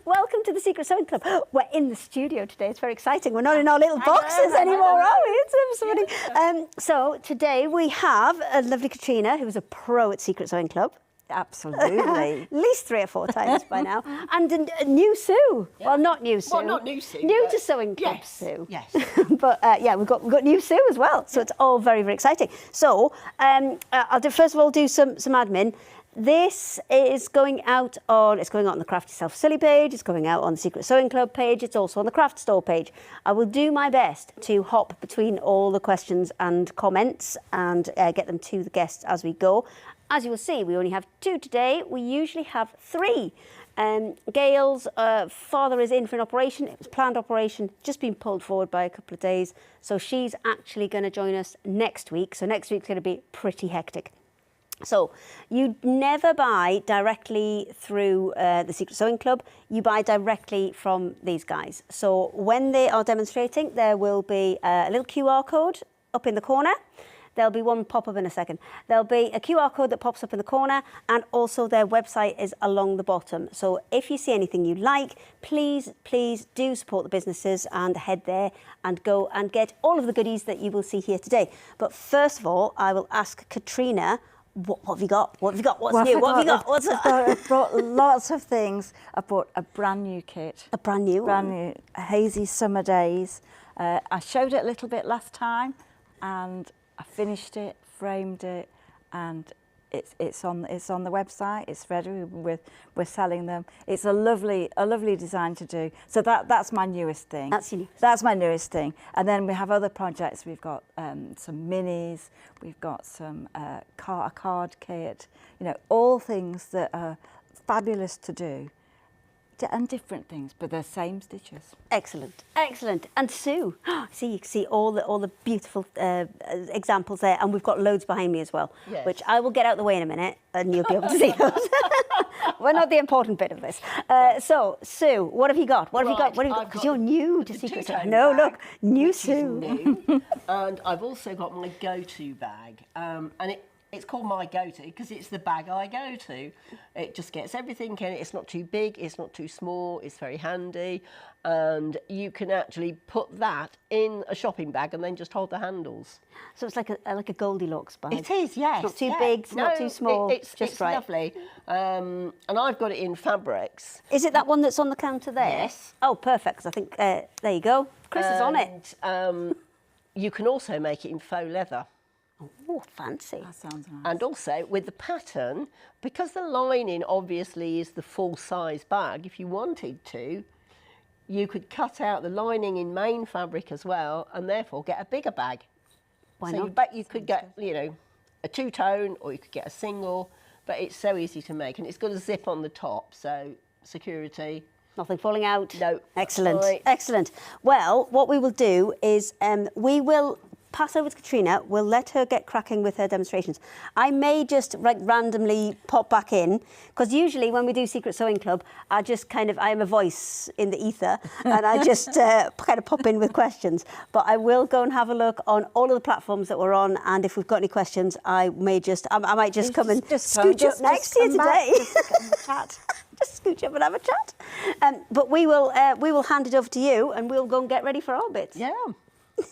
Welcome to the Secret Sewing Club. We're in the studio today. It's very exciting. We're not in our little boxes anymore, are we? It's funny. So today we have a lovely Katrina, who's a pro at Secret Sewing Club. Absolutely. At least 3 or 4 times by now. And a new Sue. Yeah. Well, not new Sue. Well, not new Sue. New to Sewing Club Sue. Yes. But yeah, we've got new Sue as well. So it's all very, very exciting. So I'll first of all do some admin. This is going out on, it's going out on the Craft Yourself Silly page, it's going out on the Secret Sewing Club page, it's also on the Craft Store page. I will do my best to hop between all the questions and comments and get them to the guests as we go. As you will see, we only have 2 today. We usually have 3. Gail's father is in for an operation. It was a planned operation, just been pulled forward by a couple of days. So she's actually going to join us next week. So next week's going to be pretty hectic. So you never buy directly through the Secret Sewing Club. You buy directly from these guys. So when they are demonstrating, there will be a little QR code up in the corner. There'll be one pop up in a second. There'll be a QR code that pops up in the corner, and also their website is along the bottom. So if you see anything you like, please do support the businesses and head there and go and get all of the goodies that you will see here today. But first of all, I will ask Katrina, what have you got? What have you got? What's new? What have you got? What's I've brought lots of things. I bought a brand new kit. A brand new Hazy Summer Days. I showed it a little bit last time, and I finished it, framed it, and it's on the website. It's ready. We're selling them. It's a lovely design to do. So that's my newest thing. That's my newest thing. And then we have other projects. We've got some minis. We've got some a card kit. You know, all things that are fabulous to do. And different things, but they're same stitches. Excellent, excellent. And Sue, see, you can see all the beautiful examples there, and we've got loads behind me as well, which I will get out the way in a minute, and you'll be able to see those. We're not the important bit of this. So, Sue, what have you got? What have you got? What have you got? Because you're new to Secret Sewing. No, look, new Sue. New. And I've also got my go-to bag, and it's called my go-to because it's the bag I go to. It just gets everything in it. It's not too big, it's not too small, it's very handy. And you can actually put that in a shopping bag and then just hold the handles. So it's like a Goldilocks bag. It is, yes. It's not too big, it's not too small. It's right. lovely. And I've got it in fabrics. Is it that one that's on the counter there? Yes. Oh, perfect, 'cause I think, there you go. Chris is on it. You can also make it in faux leather. Oh, fancy. That sounds nice. And also with the pattern, because the lining obviously is the full size bag, if you wanted to, you could cut out the lining in main fabric as well and therefore get a bigger bag. Why so not? You could get, you know, a 2-tone or you could get a single, but it's so easy to make and it's got a zip on the top, so security. Nothing falling out? No. Excellent, Right. excellent. Well, what we will do is we will pass over to Katrina. We'll let her get cracking with her demonstrations. I may just randomly pop back in, because usually when we do Secret Sewing Club, I am a voice in the ether, and I just kind of pop in with questions. But I will go and have a look on all of the platforms that we're on, and if we've got any questions, I might just come and scooch up next to you today. Just scooch up and have a chat. But we will hand it over to you, and we'll go and get ready for our bits. Yeah.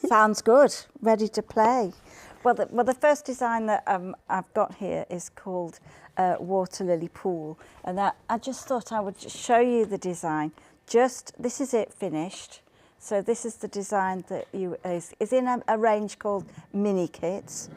Sounds good. Ready to play. Well, the first design that I've got here is called Water Lily Pool, and I just thought I would just show you the design. This is it finished. So this is the design that is in a range called mini kits.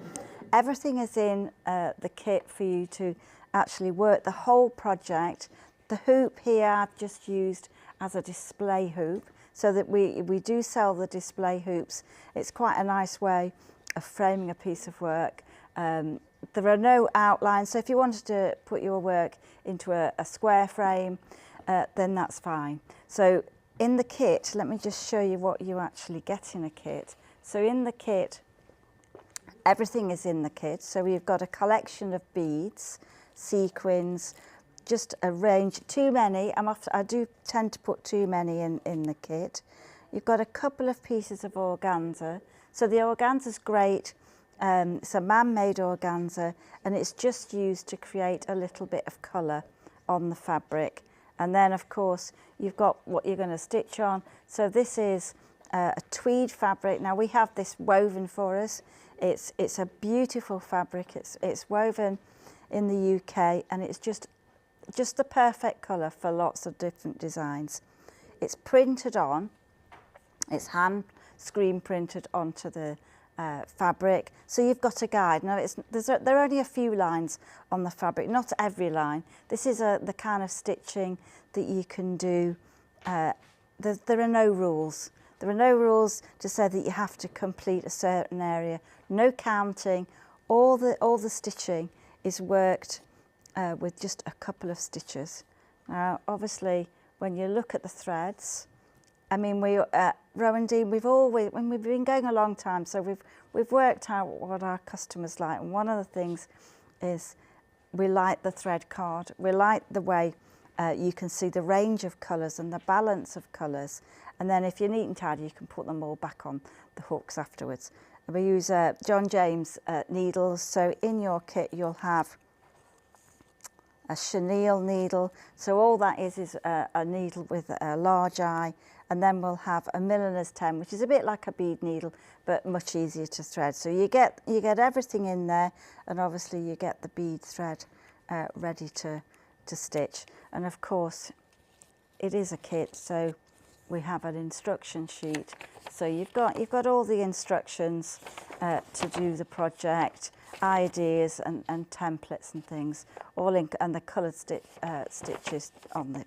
Everything is in the kit for you to actually work the whole project. The hoop here I've just used as a display hoop, so that we do sell the display hoops. It's quite a nice way of framing a piece of work. There are no outlines, so if you wanted to put your work into a square frame, then that's fine. So in the kit, let me just show you what you actually get in a kit. So in the kit, everything is in the kit. So we've got a collection of beads, sequins, just a range, too many. I do tend to put too many in the kit. You've got a couple of pieces of organza. So the organza's great. It's a man-made organza, and it's just used to create a little bit of colour on the fabric. And then of course you've got what you're going to stitch on. So this is a tweed fabric. Now we have this woven for us. It's a beautiful fabric. It's woven in the UK, and it's just the perfect colour for lots of different designs. It's printed on. It's hand screen printed onto the fabric, so you've got a guide. Now there are only a few lines on the fabric, not every line. This is the kind of stitching that you can do. There are no rules. There are no rules to say that you have to complete a certain area. No counting. All the stitching is worked with just a couple of stitches. Now, obviously, when you look at the threads, I mean, we at Rowandean, we've been going a long time, so we've worked out what our customers like. And one of the things is we like the thread card. We like the way you can see the range of colours and the balance of colours. And then if you're neat and tidy, you can put them all back on the hooks afterwards. We use John James needles. So in your kit, you'll have a chenille needle. So all that is a needle with a large eye. And then we'll have a milliner's 10, which is a bit like a bead needle, but much easier to thread. So you get everything in there, and obviously you get the bead thread ready to stitch. And of course, it is a kit, so we have an instruction sheet. So you've got all the instructions to do the project, ideas and templates and things, all in, and the coloured stitches on the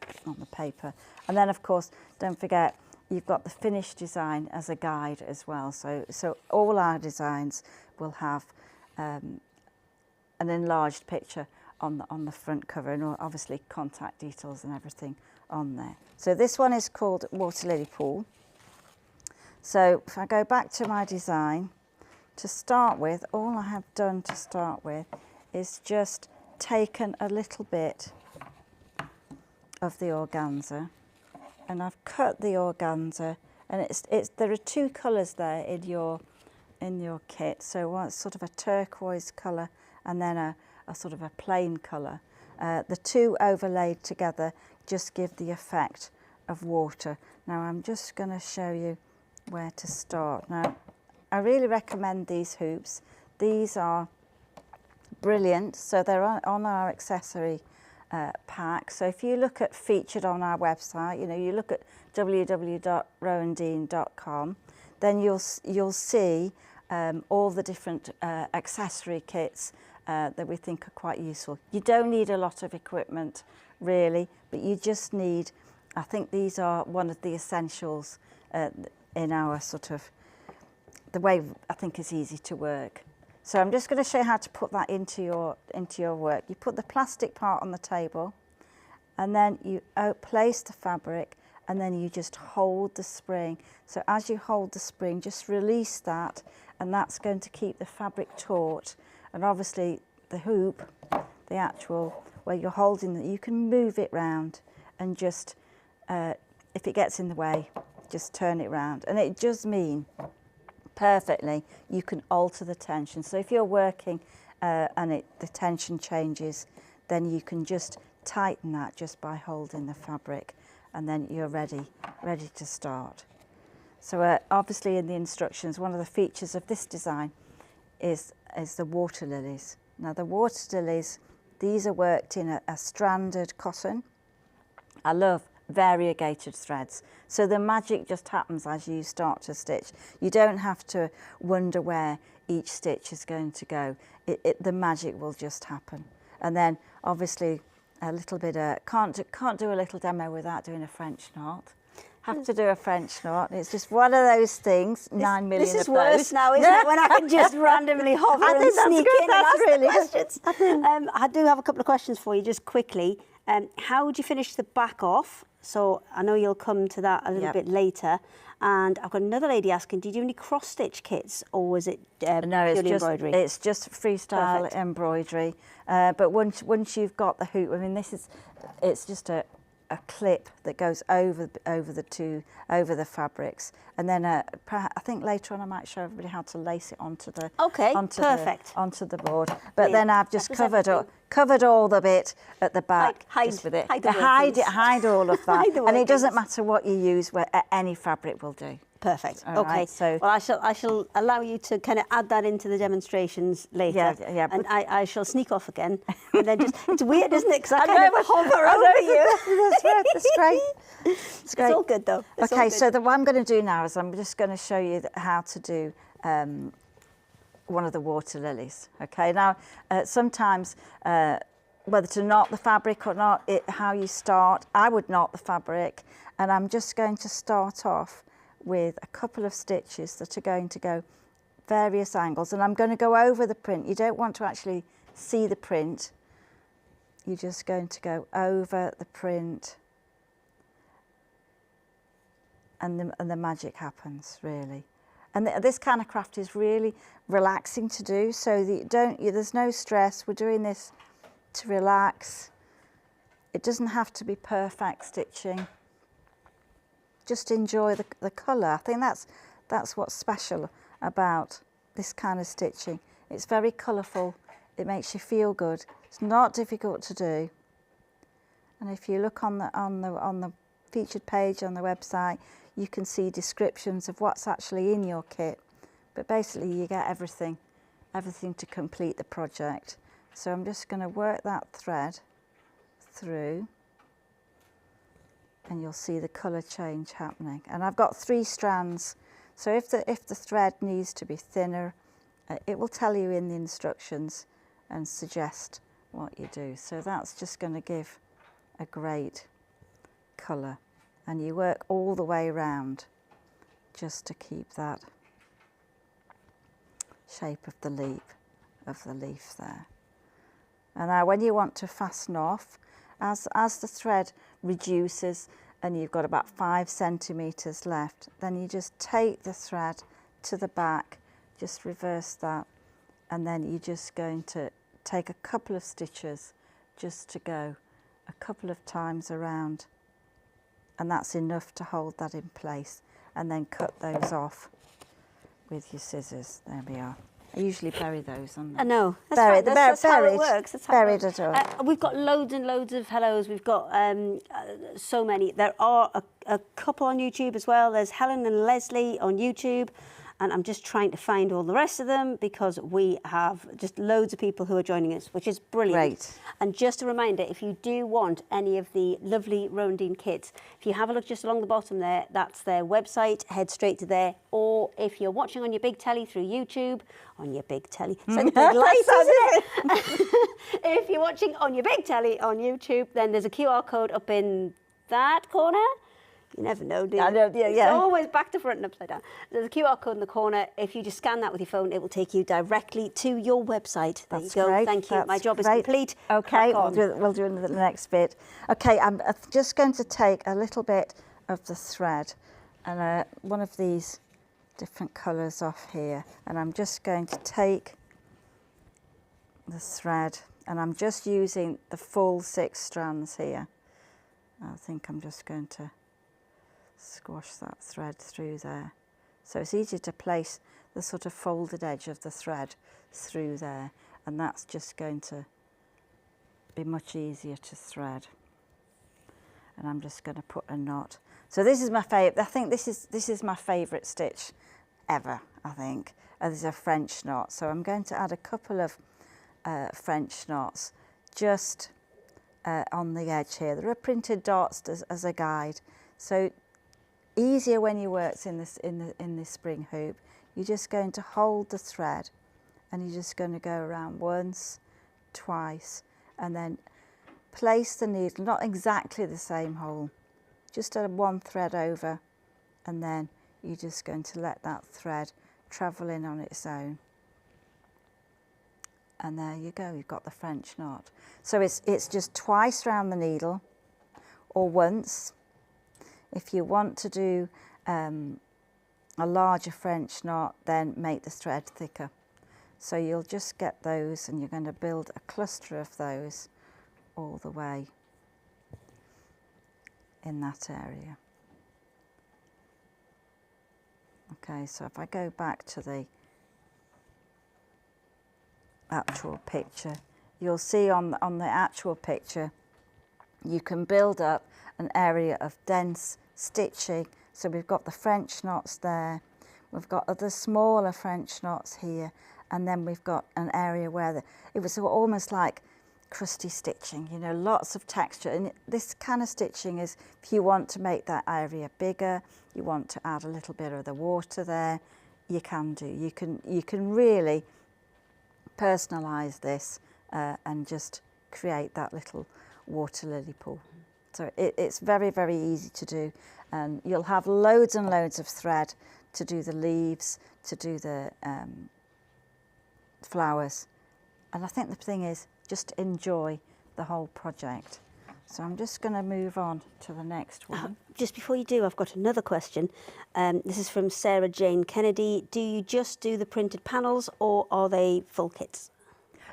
paper. And then of course, don't forget, you've got the finished design as a guide as well. So all our designs will have an enlarged picture on the front cover, and obviously contact details and everything on there. So this one is called Water Lily Pool. So if I go back to my design, to start with, all I have done to start with is just taken a little bit of the organza, and I've cut the organza, and there are two colours there in your kit. So one's sort of a turquoise colour, and then a sort of a plain colour. The two overlaid together just give the effect of water. Now I'm just going to show you where to start. Now I really recommend these hoops. These are brilliant. So they're on our accessory pack. So if you look at featured on our website, you look at www.rowandean.com, then you'll see all the different accessory kits that we think are quite useful. You don't need a lot of equipment really, but you just need, I think these are one of the essentials in our sort of, the way I think is easy to work. So I'm just going to show you how to put that into your work. You put the plastic part on the table, and then you place the fabric, and then you just hold the spring. So as you hold the spring, just release that, and that's going to keep the fabric taut. And obviously the hoop, the actual, where you're holding it, you can move it round, and just, if it gets in the way, just turn it round. And it does mean perfectly you can alter the tension. So if you're working and the tension changes, then you can just tighten that just by holding the fabric, and then you're ready to start. So obviously in the instructions, one of the features of this design is the water lilies. Now the water lilies, these are worked in a stranded cotton. I love variegated threads. So the magic just happens as you start to stitch. You don't have to wonder where each stitch is going to go. The magic will just happen. And then obviously a little bit can't do a little demo without doing a French knot. Have to do a French knot. It's just one of those things. 9 million of those. This is worse now, isn't it? When I can just randomly hover and sneak in and ask the questions. I do have a couple of questions for you, just quickly. How would you finish the back off? So I know you'll come to that a little bit later. And I've got another lady asking, do you do any cross-stitch kits, or was it purely embroidery? It's just freestyle embroidery. But once you've got the hoop, I mean, it's just a a clip that goes over the fabrics, and then I think later on I might show everybody how to lace it onto the onto the board. But then I've just covered all the bit at the back just with it. Hide all of that, and it doesn't matter what you use. Any fabric will do. Perfect. All okay. right, so well, I shall allow you to kind of add that into the demonstrations later. Yeah. And I shall sneak off again. And then it's weird, isn't it? Because I kind of hover over you. That's right. That's great. It's great. It's all good though. Okay. So what I'm going to do now is I'm just going to show you how to do one of the water lilies. Okay. Now, sometimes whether to knot the fabric or not, how you start. I would knot the fabric, and I'm just going to start off with a couple of stitches that are going to go various angles, and I'm going to go over the print. You don't want to actually see the print. You're just going to go over the print, and the magic happens, really. And this kind of craft is really relaxing to do, so there's no stress. We're doing this to relax. It doesn't have to be perfect stitching. Just enjoy the colour. I think that's what's special about this kind of stitching. It's very colourful. It makes you feel good. It's not difficult to do. And if you look on the featured page on the website, you can see descriptions of what's actually in your kit. But basically, you get everything to complete the project. So I'm just going to work that thread through, and you'll see the colour change happening. And I've got 3 strands, so if the thread needs to be thinner, it will tell you in the instructions and suggest what you do. So that's just going to give a great colour, and you work all the way around just to keep that shape of the leaf there. And now when you want to fasten off, as the thread reduces and you've got about 5 centimetres left, then you just take the thread to the back, just reverse that, and then you're just going to take a couple of stitches just to go a couple of times around, and that's enough to hold that in place, and then cut those off with your scissors. There we are. I usually bury those on there. I know. That's how it works. That's how buried at all. We've got loads and loads of hellos. We've got so many. There are a couple on YouTube as well. There's Helen and Leslie on YouTube. And I'm just trying to find all the rest of them because we have just loads of people who are joining us, which is brilliant. Great. And just a reminder, if you do want any of the lovely Rowandean kits, if you have a look just along the bottom there, that's their website, head straight to there. Or if you're watching on your big telly through YouTube, on your big telly, so the big lights, isn't it? If you're watching on your big telly on YouTube, then there's a QR code up in that corner. You never know, do you? I know, yeah. It's always back to front and upside down. There's a QR code in the corner. If you just scan that with your phone, it will take you directly to your website. There you go. Great. Thank you. That's My job great. is complete. Okay, we'll do the next bit. Okay, I'm just going to take a little bit of the thread and one of these different colours off here, and I'm just going to take the thread, and I'm just using the full 6 strands here. I think I'm just going to squash that thread through there. So it's easy to place the sort of folded edge of the thread through there, and that's just going to be much easier to thread. And I'm just going to put a knot. So this is my favourite. I think this is my favourite stitch ever, I think. There's a French knot. So I'm going to add a couple of French knots just on the edge here. There are printed dots as a guide. So easier when you work in this spring hoop. You're just going to hold the thread, and you're just going to go around once, twice, and then place the needle, not exactly the same hole, just one thread over, and then you're just going to let that thread travel in on its own. And there you go, you've got the French knot. So it's just twice round the needle, or once. If you want to do a larger French knot, then make the thread thicker. So you'll just get those, and you're going to build a cluster of those all the way in that area. Okay, so if I go back to the actual picture, you'll see on the actual picture you can build up an area of dense stitching. So we've got the French knots there, we've got other smaller French knots here, and then we've got an area where it was almost like crusty stitching, you know, lots of texture. And this kind of stitching is, if you want to make that area bigger, you want to add a little bit of the water there, you can do. You can really personalise this and just create that little water lily pool. So it's very, very easy to do, and you'll have loads and loads of thread to do the leaves, to do the flowers. And I think the thing is, just enjoy the whole project. So I'm just going to move on to the next one. Just before you do, I've got another question. This is from Sarah Jane Kennedy. Do you just do the printed panels, or are they full kits?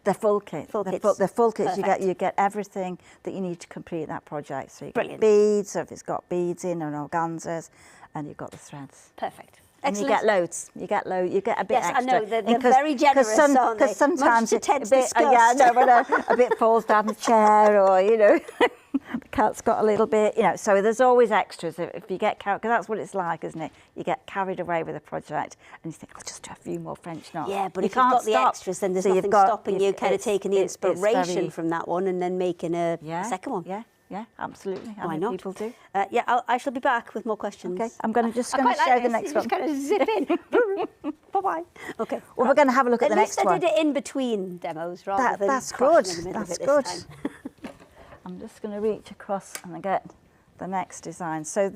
They're full kit. Full kits. They're full kits. Perfect. You get everything that you need to complete that project. So you Brilliant. get beads, so if it's got beads in, and organzas, and you've got the threads. Perfect. And Excellent. you get loads. You get a bit Yes, extra. I know. They're And very generous, aren't they? Because sometimes Much to Ted's a bit, yeah, disgust. no, but a bit falls down the chair, or you know, the cat's got a little bit, you know. So there's always extras if you get carried, because that's what it's like, isn't it? You get carried away with a project, and you think, I'll just do a few more French knots. Yeah, but you if you've got the stop. extras, then there's So nothing stopping you kind of taking the it's very- inspiration from that one and then making a second one. Yeah, absolutely. Why not? People do. Yeah, I shall be back with more questions. Okay, I'm just I going to quite show like the this. next You one. just kind of zip in. Bye-bye. Okay. Well, we're going to have a look at the next least I one. did it in between demos rather than That's crashing good. in the middle of That's it good. this time. I'm just going to reach across and get the next design. So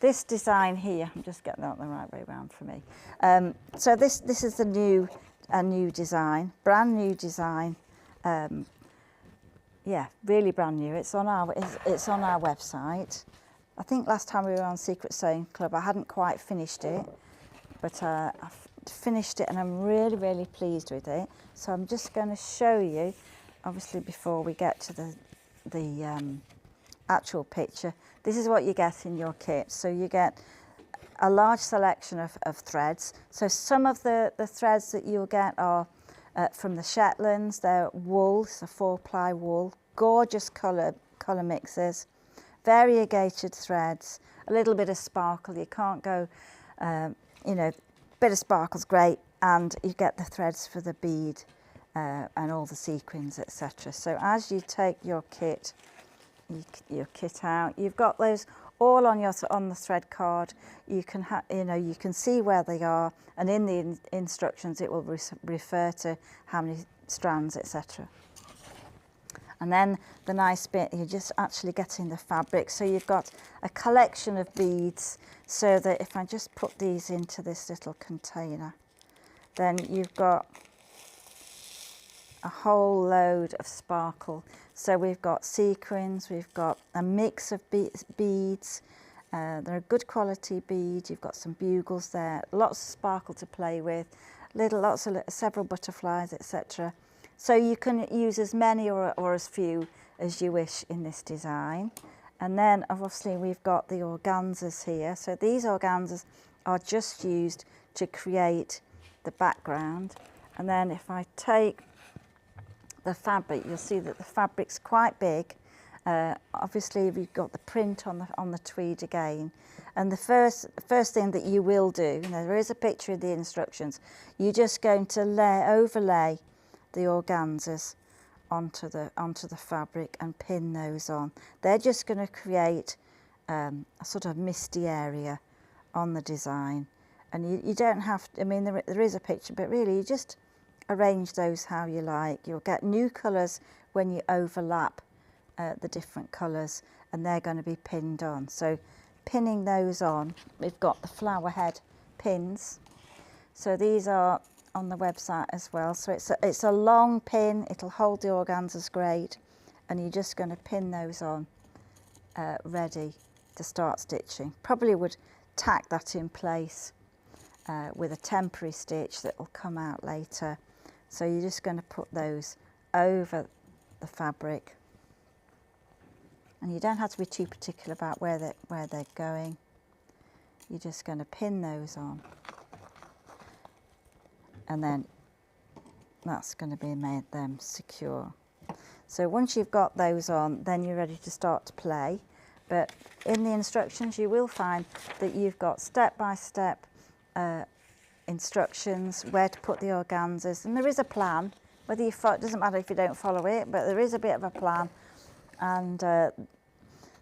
this design here, I'm just getting that the right way around for me. So this is a new design, brand new design. Yeah, really brand new. It's on our website. I think last time we were on Secret Sewing Club, I hadn't quite finished it, but I've finished it and I'm really, really pleased with it. So I'm just going to show you, obviously before we get to the actual picture. This is what you get in your kit. So you get a large selection of threads. So some of the threads that you'll get are from the Shetlands. They're wool, it's a 4-ply wool, gorgeous colour mixes, variegated threads, a little bit of sparkle. You can't go, you know, bit of sparkle's great, and you get the threads for the bead and all the sequins, etc. So as you take your kit out, you've got those all on the thread card. You can you can see where they are, and in the instructions it will refer to how many strands, etc. And then the nice bit, you're just actually getting the fabric. So you've got a collection of beads, so that if I just put these into this little container, then you've got a whole load of sparkle. So we've got sequins, we've got a mix of beads. They're a good quality bead. You've got some bugles there, lots of sparkle to play with, several butterflies, etc. So you can use as many or as few as you wish in this design. And then obviously we've got the organzas here. So these organzas are just used to create the background. And then if I take the fabric, you'll see that the fabric's quite big. Obviously we've got the print on the tweed again. And the first thing that you will do, there is a picture in the instructions, you're just going to overlay the organzas onto the fabric and pin those on. They're just going to create a sort of misty area on the design. And you don't have to, I mean, there is a picture, but really you just arrange those how you like. You'll get new colours when you overlap the different colours, and they're going to be pinned on. So pinning those on, we've got the flower head pins. So these are on the website as well. So it's a long pin, it'll hold the organzas great, and you're just going to pin those on ready to start stitching. Probably would tack that in place with a temporary stitch that will come out later. So you're just going to put those over the fabric And you don't have to be too particular about where they're going. You're just going to pin those on. And then that's going to be made them secure. So once you've got those on, then you're ready to start to play. But in the instructions, you will find that you've got step-by-step instructions where to put the organzas. And there is a plan. Whether you follow, it doesn't matter if you don't follow it, but there is a bit of a plan. And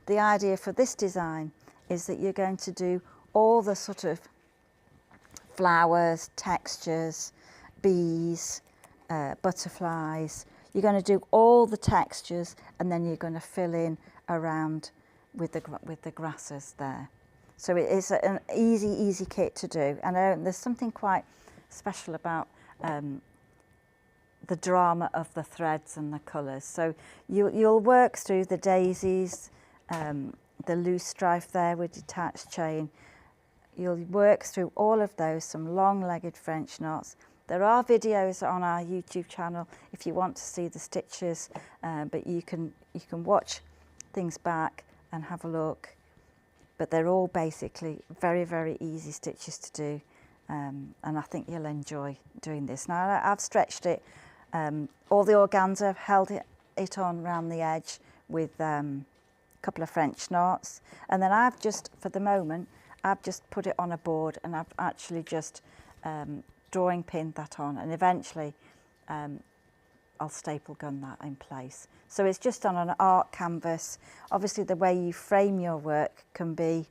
the idea for this design is that you're going to do all the sort of flowers, textures, bees, butterflies. You're going to do all the textures, and then you're going to fill in around with the grasses there. So it is an easy kit to do. And there's something quite special about the drama of the threads and the colours. So you'll work through the daisies, the loose stripe there with detached chain. You'll work through all of those, some long-legged French knots. There are videos on our YouTube channel if you want to see the stitches, but you can watch things back and have a look. But they're all basically very easy stitches to do, and I think you'll enjoy doing this. Now I've stretched it, all the organza, I've held it on around the edge with a couple of French knots, and then I've just, for the moment, I've just put it on a board, and I've actually just drawing pinned that on, and eventually I'll staple gun that in place. So it's just on an art canvas. Obviously the way you frame your work can be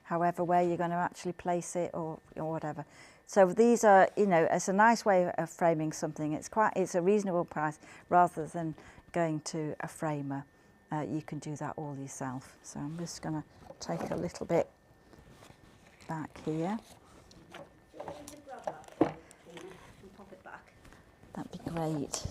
however way you're going to actually place it or whatever. So these are, you know, it's a nice way of framing something. It's a reasonable price rather than going to a framer. You can do that all yourself. So I'm just going to take a little bit back here. That'd be great.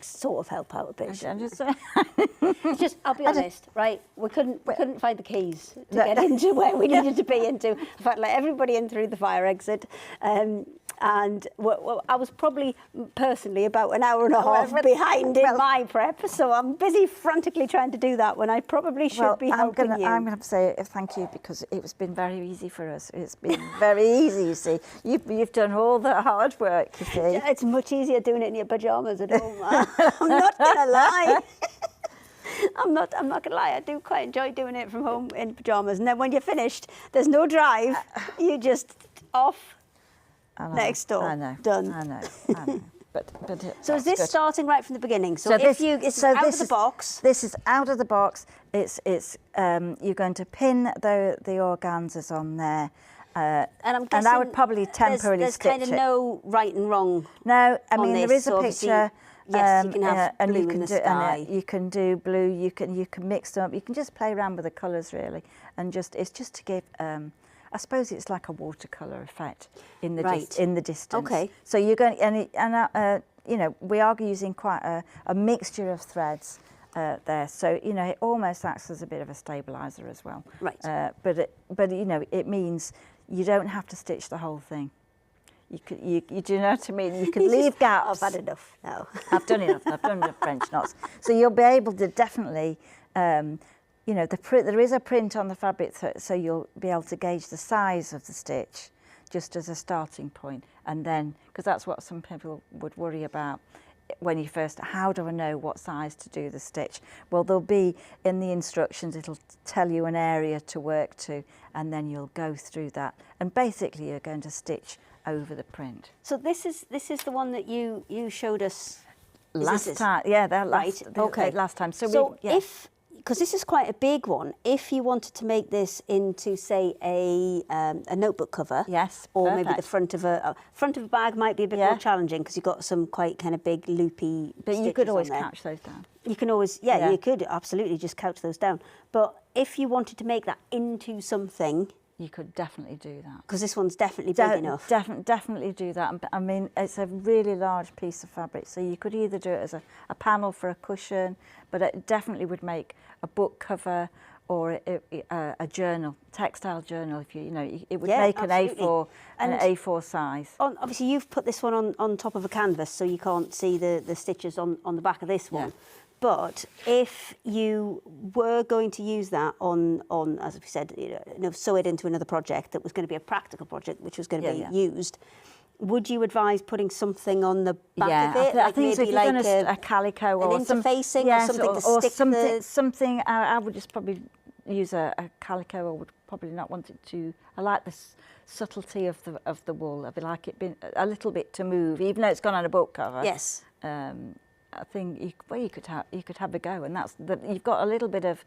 Sort of help out a bit. I'm just I'll be honest, right? We couldn't find the keys to get into where we needed to be into. In fact, let everybody in through the fire exit, and I was probably personally about an hour and a half behind in my prep. So I'm busy frantically trying to do that when I probably should be helping you. I'm going to say thank you because it's been very easy for us. It's been very easy. You see, you've done all the hard work. You see, it's much easier doing it in your pajamas at home. I'm not gonna lie. I'm not gonna lie. I do quite enjoy doing it from home in pajamas, and then when you're finished, there's no drive. You just off. Next door. I know. Done. I know. But so is this good. Starting right from the beginning? So this it's out of the box. This is out of the box. It's you're going to pin the organzas on there. And I'm guessing I would probably temporarily there's stitch it. kind of no right and wrong. No, I mean this, there is a so picture. Yes, you can have and blue you can in the do, sky. you can do blue. You can mix them up. You can just play around with the colours really, and it's just to give. I suppose it's like a watercolour effect in the in the distance. Okay. So you're going you know, we are using quite a mixture of threads there. So you know, it almost acts as a bit of a stabiliser as well. Right. But you know, it means you don't have to stitch the whole thing. You do you know what I mean? You can leave gaps. I've had enough now. I've done enough. I've done enough French knots. So you'll be able to definitely, you know, there is a print on the fabric, so you'll be able to gauge the size of the stitch just as a starting point. And then, because that's what some people would worry about when you first, how do I know what size to do the stitch? Well, there'll be in the instructions, it'll tell you an area to work to, and then you'll go through that. And basically you're going to stitch over the print. So this is the one that you showed us Last time, yeah, last time. So if, because this is quite a big one, if you wanted to make this into, say, a notebook cover, yes, or maybe the front of a bag might be a bit more challenging because you've got some quite kind of big loopy. But you could always couch those down. You can always, you could absolutely just couch those down. But if you wanted to make that into something, you could definitely do that. Because this one's definitely big enough. Definitely do that. I mean, it's a really large piece of fabric, so you could either do it as a panel for a cushion, but it definitely would make a book cover or a journal, textile journal. If you know, it would make absolutely. an A4 size. Obviously, you've put this one on top of a canvas, so you can't see the stitches on the back of this one. But if you were going to use that on as we said, sew it into another project that was going to be a practical project, which was going to be used, would you advise putting something on the back of it? I think so, if you're going to a calico or an interfacing or something to stick something. I would just probably use a calico. I would probably not want it to. I like the subtlety of the wool. I'd like it being a little bit to move, even though it's gone on a book cover. Yes. I think you could have a go, and you've got a little bit of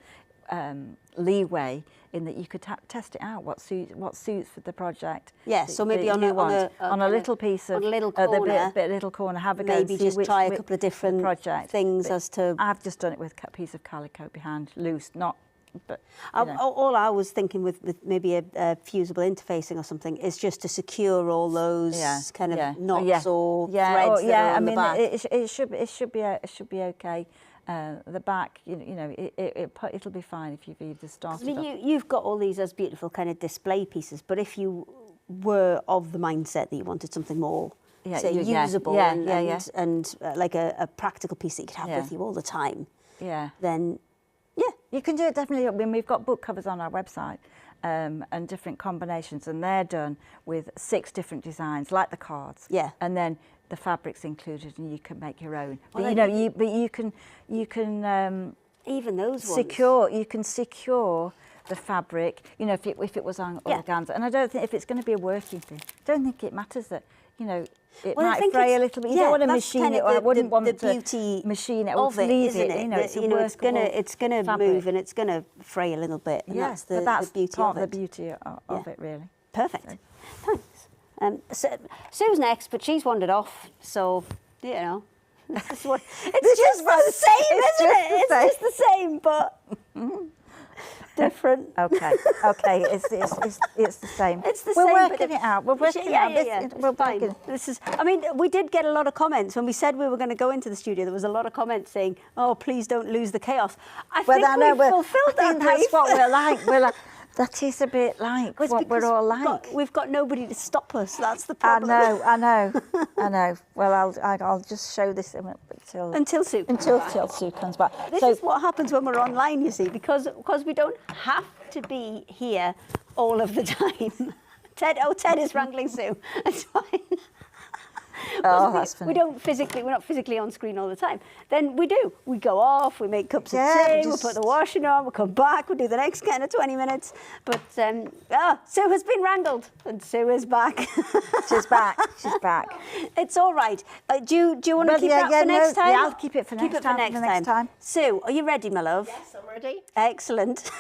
leeway in that you could test it out what suits for the project. Yes, so maybe on a little piece of on a little corner, little corner, have a go. Maybe just try a couple of different things as to. I've just done it with a piece of calico behind, loose, not. But all I was thinking with maybe a fusible interfacing or something is just to secure all those kind of knots or threads that are on the back. It should be okay. The back, it'll be fine if you've either started. I mean, you've got all these as beautiful kind of display pieces, but if you were of the mindset that you wanted something more usable and like a practical piece that you could have with you all the time, then. Yeah, you can do it definitely. I mean, we've got book covers on our website and different combinations, and they're done with 6 different designs, like the cards. Yeah, and then the fabric's included, and you can make your own. Well, you can even those secure. You can secure the fabric. If it was on organza, and I don't think if it's going to be a working thing, I don't think it matters that it might fray a little bit. You don't want to machine it, or I wouldn't want to machine it or leave it. It's going to move and it's going to fray a little bit. And that's the beauty part of of the beauty of it, really. Perfect. Thanks. Sue's next, but she's wandered off, so it's just the same, isn't it? It's just the same, but. Different. Okay. It's the same. It's the We're same. working it out. We're working it out. We're fine. I mean, we did get a lot of comments when we said we were going to go into the studio. There was a lot of comments saying, "Oh, please don't lose the chaos." I think we've fulfilled that brief. That's what we're like. We're like. That is a bit like what we're all like. We've got nobody to stop us. That's the problem. I know. Well, I'll just show this until Sue comes back. This is what happens when we're online, you see, because we don't have to be here all of the time. Ted is wrangling Sue. It's fine. That's funny. We're not physically on screen all the time. Then we do. We go off, we make cups of tea, we put the washing on, we come back, we do the next kind of 20 minutes. But Sue has been wrangled and Sue is back. She's back. It's all right. Do you want to keep that for next time? Yeah, I'll keep it for next time. Sue, are you ready, my love? Yes, I'm ready. Excellent.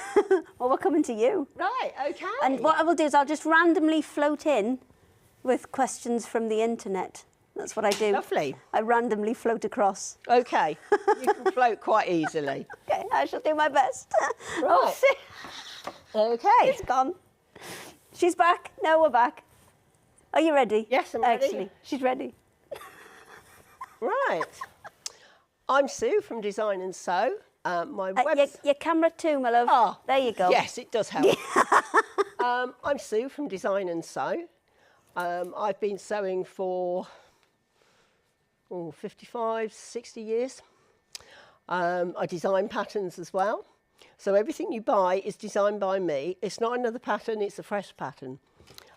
Well, we're coming to you. Right, okay. And what I will do is I'll just randomly float in with questions from the internet. That's what I do. Lovely. I randomly float across. Okay. You can float quite easily. Okay, I shall do my best. Right. Okay. It's gone. She's back. No, we're back. Are you ready? Yes, I'm ready. Excellent. She's ready. Right. I'm Sue from Design and Sew. My your camera too, my love. Oh, there you go. Yes, it does help. I'm Sue from Design and Sew. I've been sewing for 55, 60 years. I design patterns as well. So everything you buy is designed by me. It's not another pattern, it's a fresh pattern.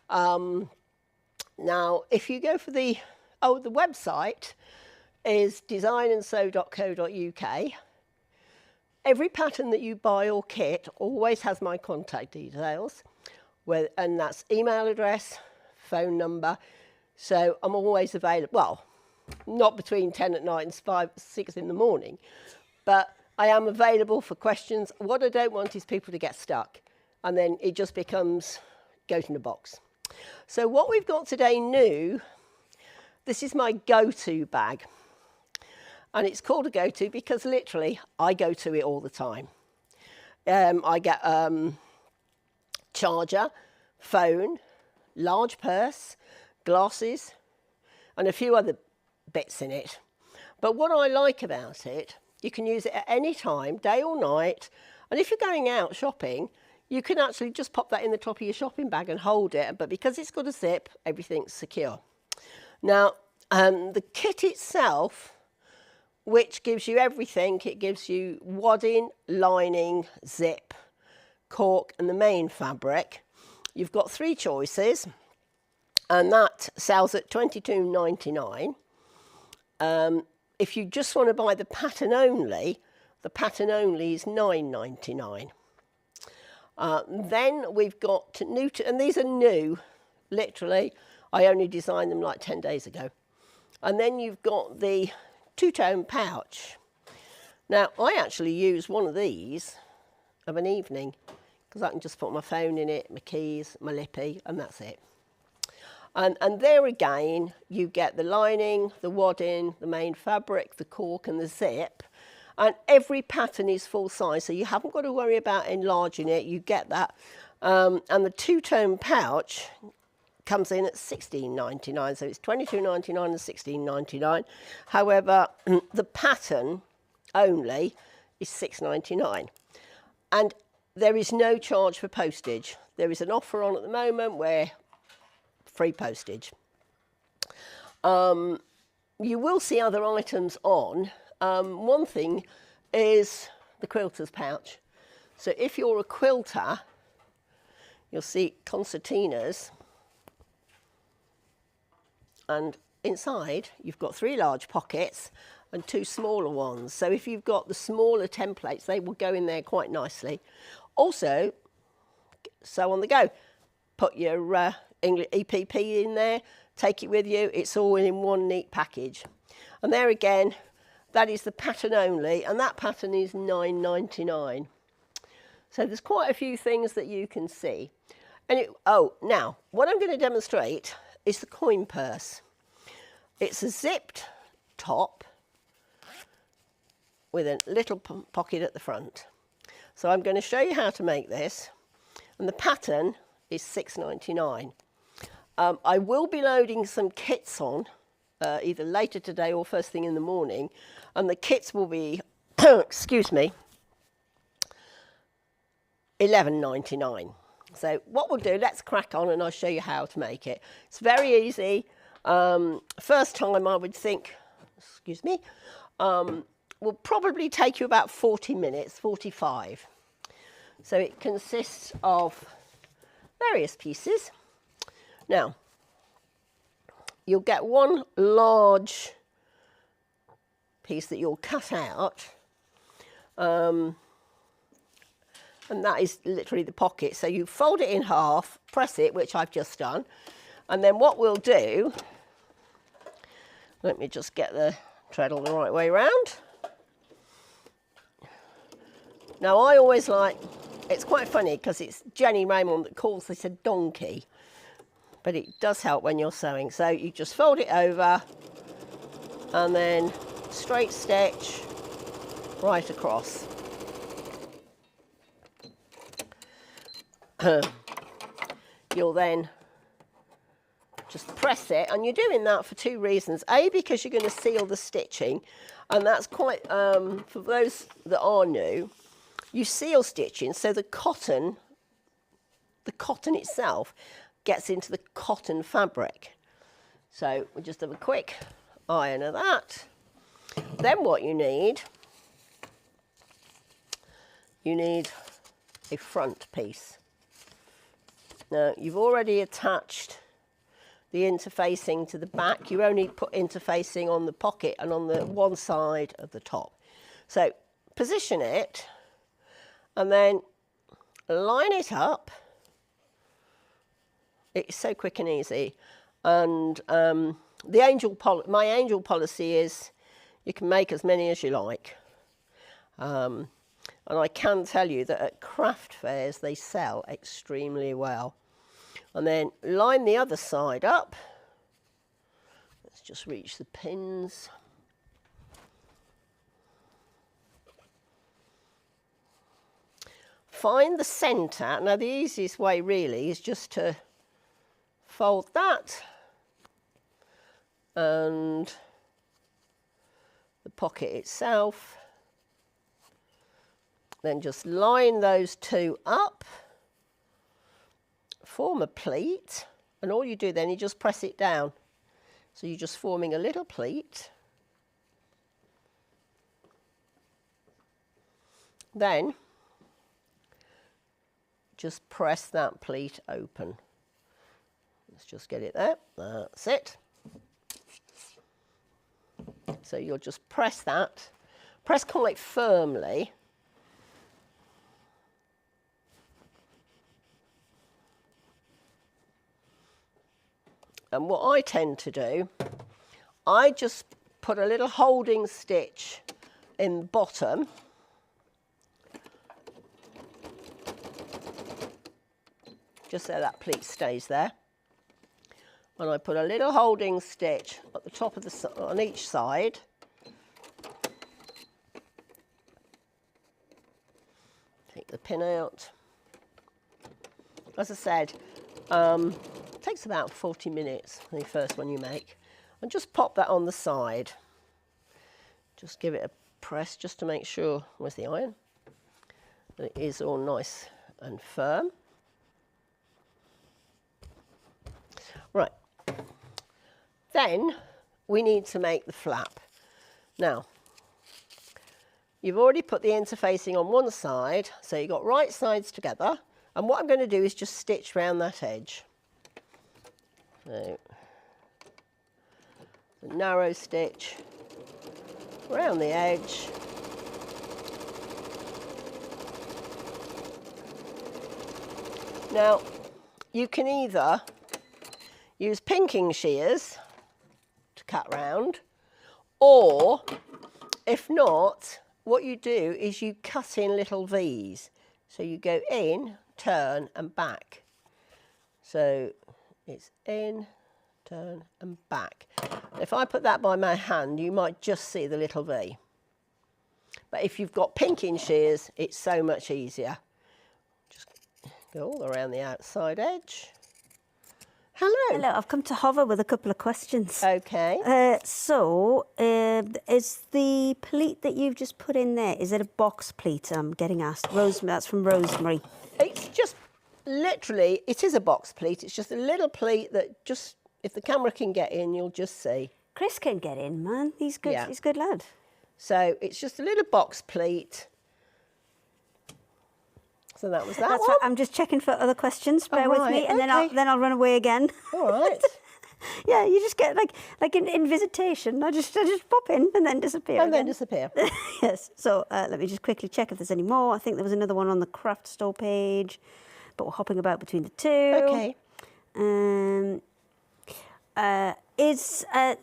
Now, if you go for the website is designandsew.co.uk. Every pattern that you buy or kit always has my contact details, and that's email address, phone number. So I'm always available. Well, not between 10 at night and 5, 6 in the morning, but I am available for questions. What I don't want is people to get stuck, and then it just becomes goes in a box. So what we've got today new, this is my go-to bag. And it's called a go-to because literally I go to it all the time. I get charger, phone, large purse, glasses, and a few other bits in it. But what I like about it, you can use it at any time, day or night. And if you're going out shopping, you can actually just pop that in the top of your shopping bag and hold it. But because it's got a zip, everything's secure. Now, the kit itself which gives you everything. It gives you wadding, lining, zip, cork and the main fabric. You've got 3 choices, and that sells at $22.99. If you just want to buy the pattern only is $9.99. Then we've got new, and these are new, literally. I only designed them like 10 days ago. And then you've got the 2-tone pouch. Now, I actually use one of these of an evening because I can just put my phone in it, my keys, my lippy, and that's it. And there again, you get the lining, the wadding, the main fabric, the cork and the zip. And every pattern is full size, so you haven't got to worry about enlarging it. You get that. And the 2-tone pouch comes in at $16.99, so it's $22.99 and $16.99. However, the pattern only is $6.99. And there is no charge for postage. There is an offer on at the moment where free postage. You will see other items on. One thing is the quilter's pouch. So if you're a quilter, you'll see concertinas, and inside you've got 3 large pockets and 2 smaller ones. So if you've got the smaller templates, they will go in there quite nicely. Also, sew on the go. Put your English EPP in there, take it with you. It's all in one neat package. And there again, that is the pattern only, and that pattern is $9.99. So there's quite a few things that you can see. And now, what I'm going to demonstrate is the coin purse. It's a zipped top with a little pocket at the front. So I'm going to show you how to make this, and the pattern is $6.99. I will be loading some kits on either later today or first thing in the morning, and the kits will be, excuse me, $11.99. So what we'll do, let's crack on and I'll show you how to make it. It's very easy. First time I would think, excuse me, will probably take you about 40 minutes, 45. So it consists of various pieces. Now, you'll get one large piece that you'll cut out, and that is literally the pocket. So you fold it in half, press it, which I've just done, and then what we'll do, let me just get the treadle the right way around. Now I always like, it's quite funny because it's Jenny Raymond that calls this a donkey, but it does help when you're sewing. So you just fold it over and then straight stitch right across. You'll then just press it, and you're doing that for 2 reasons. A, because you're going to seal the stitching, and that's quite, for those that are new, you seal stitching so the cotton itself gets into the cotton fabric. So we'll just have a quick iron of that. Then what you need a front piece. Now you've already attached the interfacing to the back. You only put interfacing on the pocket and on the one side of the top. So position it and then line it up. It's so quick and easy. And my angel policy is you can make as many as you like. And I can tell you that at craft fairs they sell extremely well. And then line the other side up. Let's just reach the pins. Find the centre. Now the easiest way really is just to fold that and the pocket itself. Then just line those 2 up, form a pleat, and all you do then is just press it down. So you're just forming a little pleat. then just press that pleat open. Let's just get it there. That's it. So you'll just press that. Press quite firmly. And what I tend to do, I just put a little holding stitch in the bottom. Just so that pleat stays there. And I put a little holding stitch at the top of the on each side. Take the pin out. As I said, it takes about 40 minutes, the first one you make. And just pop that on the side. Just give it a press just to make sure, where's the iron? That it is all nice and firm. Right, then we need to make the flap. Now, you've already put the interfacing on one side, so you've got right sides together, and what I'm going to do is just stitch round that edge. So, a narrow stitch round the edge. Now, you can either use pinking shears to cut round, or if not, what you do is you cut in little V's. So you go in, turn and back. So it's in, turn and back. If I put that by my hand, you might just see the little V. But if you've got pinking shears, it's so much easier. Just go all around the outside edge. Hello. Hello, I've come to hover with a couple of questions. Okay. Is the pleat that you've just put in there, is it a box pleat? I'm getting asked. Rosemary, that's from Rosemary. It's just literally, it is a box pleat. It's just a little pleat that just, if the camera can get in, you'll just see. Chris can get in, man. He's good. Yeah. He's a good lad. So it's just a little box pleat. So that was that That's one. right. I'm just checking for other questions. Bear with me, and okay. then I'll run away again. All right. Yeah, you just get like in visitation. I just pop in and then disappear. And then again. disappear. Yes. So let me just quickly check if there's any more. I think there was another one on the craft store page, but we're hopping about between the two. Okay.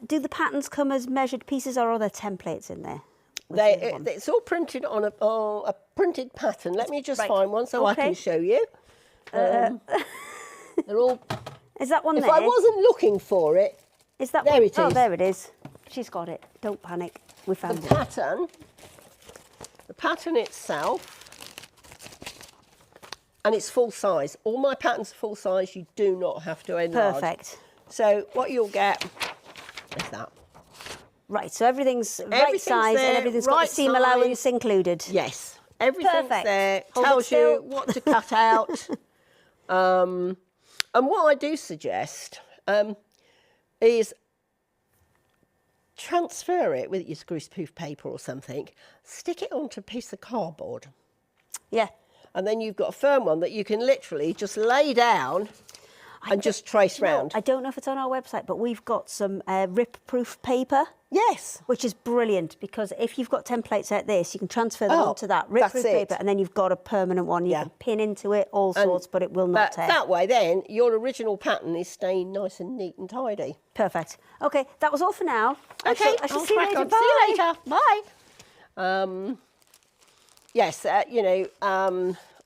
Do the patterns come as measured pieces, or are there templates in there? It's all printed on a printed pattern. Let me just find one so I can show you. They're all. Is that one if there? I wasn't looking for it, Is that there one? it is. Oh, there it is. She's got it. Don't panic. We found the it. pattern itself, and it's full size. All my patterns are full size. You do not have to enlarge. Perfect. So what you'll get is that. Right, so everything's right size there, and everything's got right the seam size. allowance included. Yes, everything's Perfect. there. Hold it Tells still. you what to cut out. And what I do suggest is transfer it with your greaseproof paper or something, stick it onto a piece of cardboard. Yeah. And then you've got a firm one that you can literally just lay down and just trace round. I don't know if it's on our website, but we've got some rip-proof paper. Yes. Which is brilliant, because if you've got templates like this, you can transfer them onto that rip-proof that's it. paper, and then you've got a permanent one. You can pin into it, all sorts, but it will not tear. That way then, your original pattern is staying nice and neat and tidy. Perfect. Okay, that was all for now. Okay, I shall I'll see you crack later. on. Bye. See you later. Bye. Yes,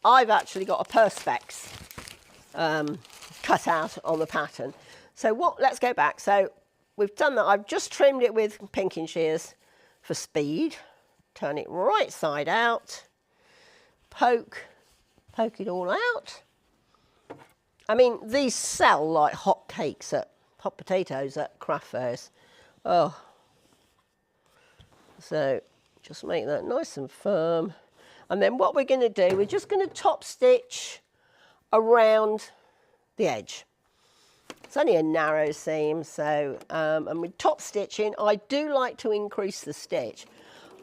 I've actually got a perspex cut out on the pattern. So let's go back. So we've done that. I've just trimmed it with pinking shears for speed. Turn it right side out. Poke it all out. I mean, these sell like hot potatoes at craft fairs. Oh. So just make that nice and firm. And then what we're going to do, we're just going to top stitch around the edge. It's only a narrow seam, so, and with top stitching, I do like to increase the stitch.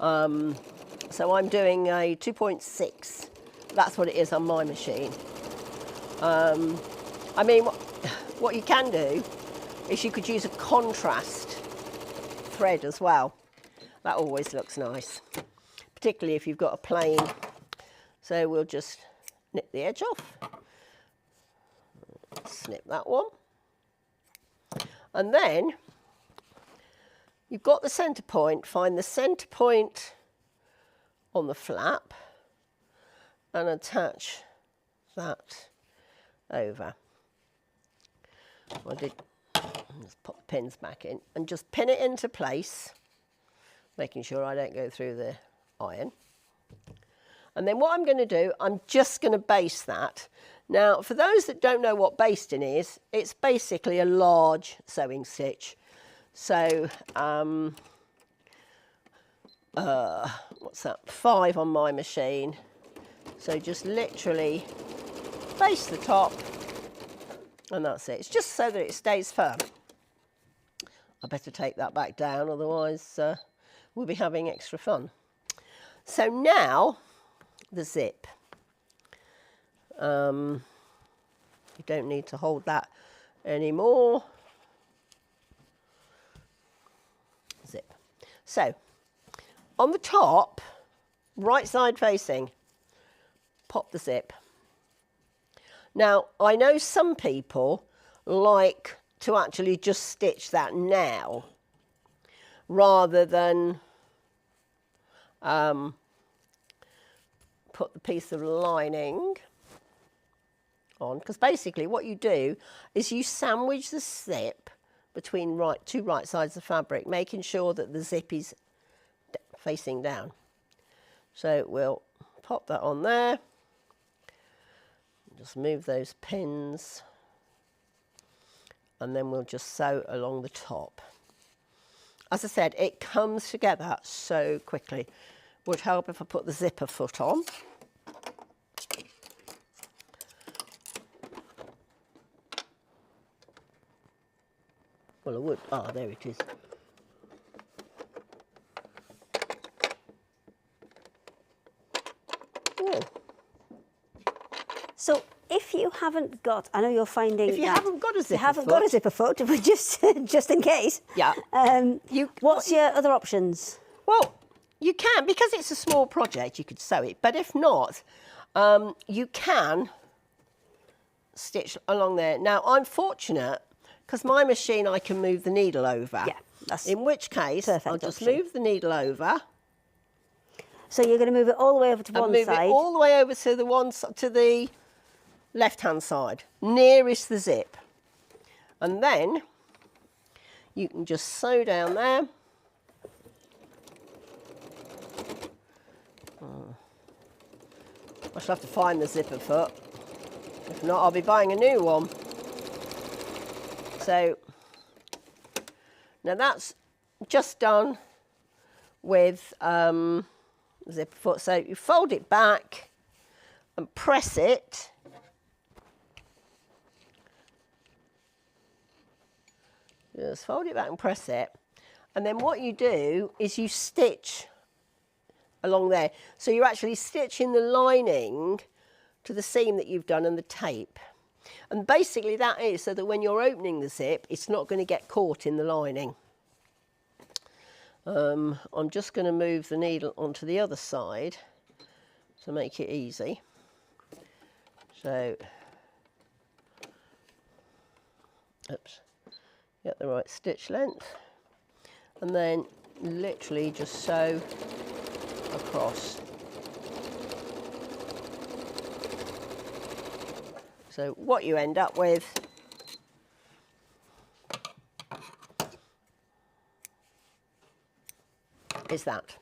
So I'm doing a 2.6. That's what it is on my machine. I mean, what you can do is you could use a contrast thread as well. That always looks nice, particularly if you've got a plain. So we'll just nip the edge off, snip that one, and then you've got the centre point. Find the centre point on the flap and attach that over. Just pop the pins back in and just pin it into place, making sure I don't go through the iron. And then what I'm going to do, I'm just going to baste that. Now, for those that don't know what basting is, it's basically a large sewing stitch. So, what's that? 5 on my machine. So just literally baste the top, and that's it. It's just so that it stays firm. I better take that back down, otherwise we'll be having extra fun. So now, the zip. You don't need to hold that anymore. Zip. So, on the top, right side facing, pop the zip. Now, I know some people like to actually just stitch that now, rather than put the piece of lining on, because basically what you do is you sandwich the zip between two right sides of the fabric, making sure that the zip is facing down. So we'll pop that on there, just move those pins, and then we'll just sew along the top. As I said, it comes together so quickly. Would help if I put the zipper foot on. Well, I would. Ah, there it is. Oh. So if you haven't got, I know you're finding If you that haven't got a zipper you haven't foot, got a zipper foot, but just in case. Yeah. What's your other options? Well, you can, because it's a small project, you could sew it. But if not, you can stitch along there. Now, I'm fortunate, because my machine, I can move the needle over. Yeah, that's in which case, perfect I'll just option. move the needle over. So you're going to move it all the way over to one Move side. it all the way over to the left-hand side, nearest the zip. And then you can just sew down there. I shall have to find the zipper foot. If not, I'll be buying a new one. So, now that's just done with zipper foot. So you fold it back and press it. Just fold it back and press it. And then what you do is you stitch along there. So you're actually stitching the lining to the seam that you've done and the tape. And basically that is so that when you're opening the zip, it's not going to get caught in the lining. I'm just going to move the needle onto the other side to make it easy. So, oops, get the right stitch length, and then literally just sew across. So what you end up with is that.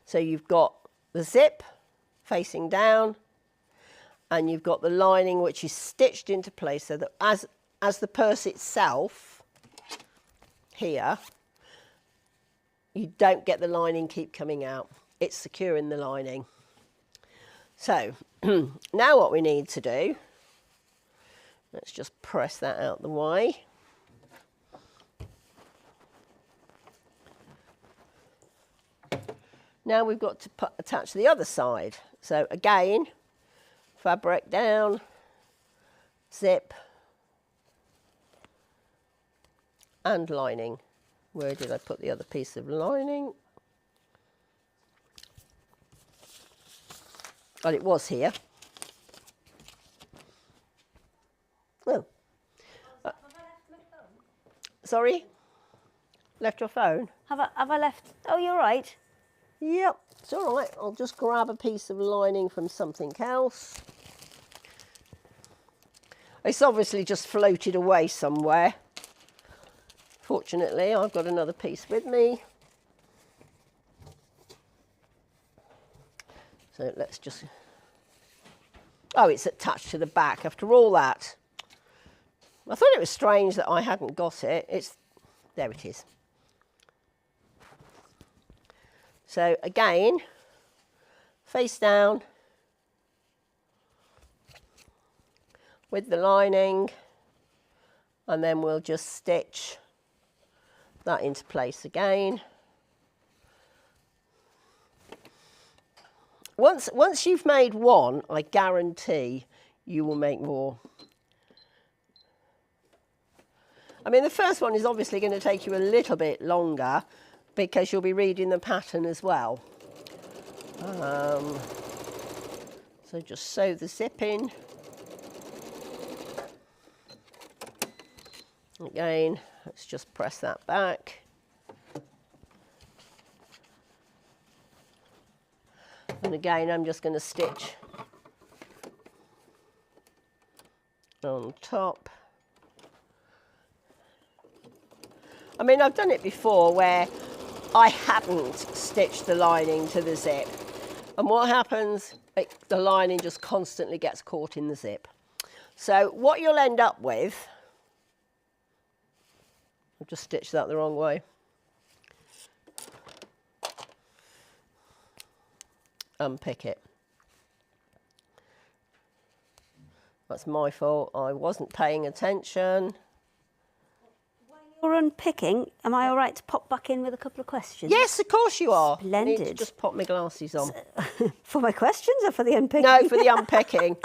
So you've got the zip facing down, and you've got the lining which is stitched into place so that as the purse itself here, you don't get the lining keep coming out. It's secure in the lining. So now what we need to do, let's just press that out the way. Now we've got to attach the other side. So again, fabric down, zip, and lining. Where did I put the other piece of lining? Well, it was here. Oh. Sorry? Left your phone? Have I left? Oh, you're right. Yep, it's all right. I'll just grab a piece of lining from something else. It's obviously just floated away somewhere. Fortunately, I've got another piece with me. So let's just... Oh, it's attached to the back after all that. I thought it was strange that I hadn't got it. There it is. So again, face down with the lining, and then we'll just stitch that into place again. Once you've made one, I guarantee you will make more. I mean, the first one is obviously going to take you a little bit longer because you'll be reading the pattern as well. So just sew the zip in. Again, let's just press that back. And again, I'm just going to stitch on top. I mean, I've done it before where I hadn't stitched the lining to the zip. And what happens? The lining just constantly gets caught in the zip. So what you'll end up with, I've just stitched that the wrong way. Unpick it. That's my fault. I wasn't paying attention. While you're unpicking, am I all right to pop back in with a couple of questions? Yes, of course you are. Splendid. I need to just pop my glasses on. For my questions or for the unpicking? No, for the unpicking.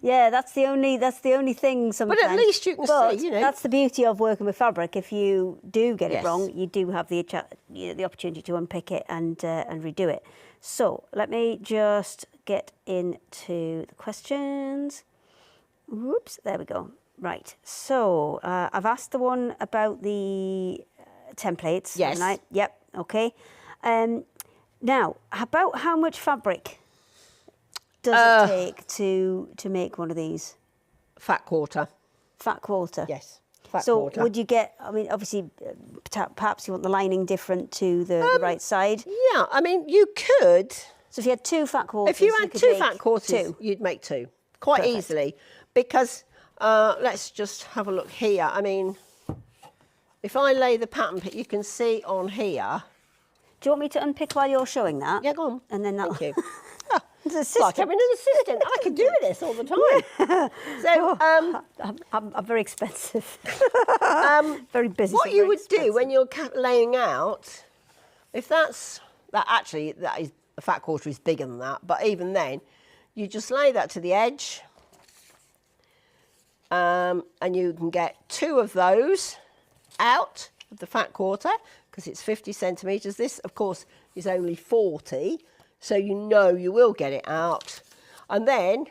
Yeah, that's the only thing sometimes. But at least you can see, you know. That's the beauty of working with fabric. If you do get Yes. it wrong, you do have the opportunity to unpick it and redo it. So let me just get into the questions. Whoops, there we go. Right, so I've asked the one about the templates. Yes. Haven't I? Yep, okay. Now, about how much fabric does it take to make one of these? Fat quarter. Fat quarter? Yes, fat so quarter. would you get, I mean, obviously, perhaps you want the lining different to the right side. Yeah, I mean, you could. So if you had two fat quarters, If you had could two make fat quarters, two. you'd make two quite Perfect. easily. Because let's just have a look here. I mean, if I lay the pattern, you can see on here. Do you want me to unpick while you're showing that? Yeah, go on. And then that. Thank you. Oh, It's an it's like assistant. having an assistant. I could do this all the time. So, I'm very expensive. Very busy. what so you very would do expensive. when you're laying out, if that is a fat quarter is bigger than that, but even then, you just lay that to the edge, and you can get two of those out of the fat quarter because it's 50 centimetres. This, of course, is only 40, so you know you will get it out. And then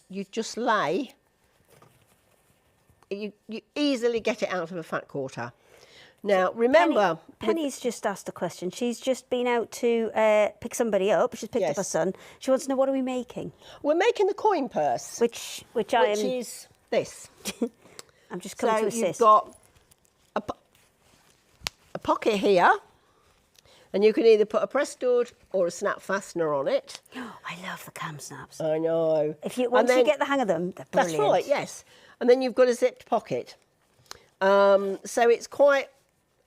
you just lay, you easily get it out of a fat quarter. Now, remember... Penny's just asked a question. She's just been out to pick somebody up. She's picked up her Yes. son. She wants to know, what are we making? We're making the coin purse, Which which is this. I'm just coming to So assist. you've got a pocket here, and you can either put a press stud or a snap fastener on it. I love the cam snaps. I know. Once you get the hang of them, they're brilliant. That's right, yes. And then you've got a zipped pocket. So it's quite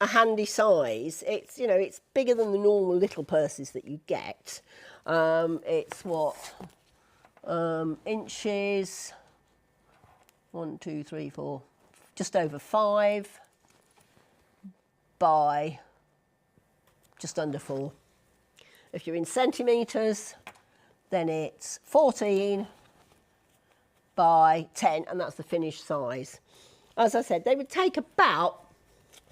a handy size. It's, it's bigger than the normal little purses that you get. It's what? Inches, 1, 2, 3, 4, just over 5 by just under 4. If you're in centimetres, then it's 14 by 10, and that's the finished size. As I said, they would take about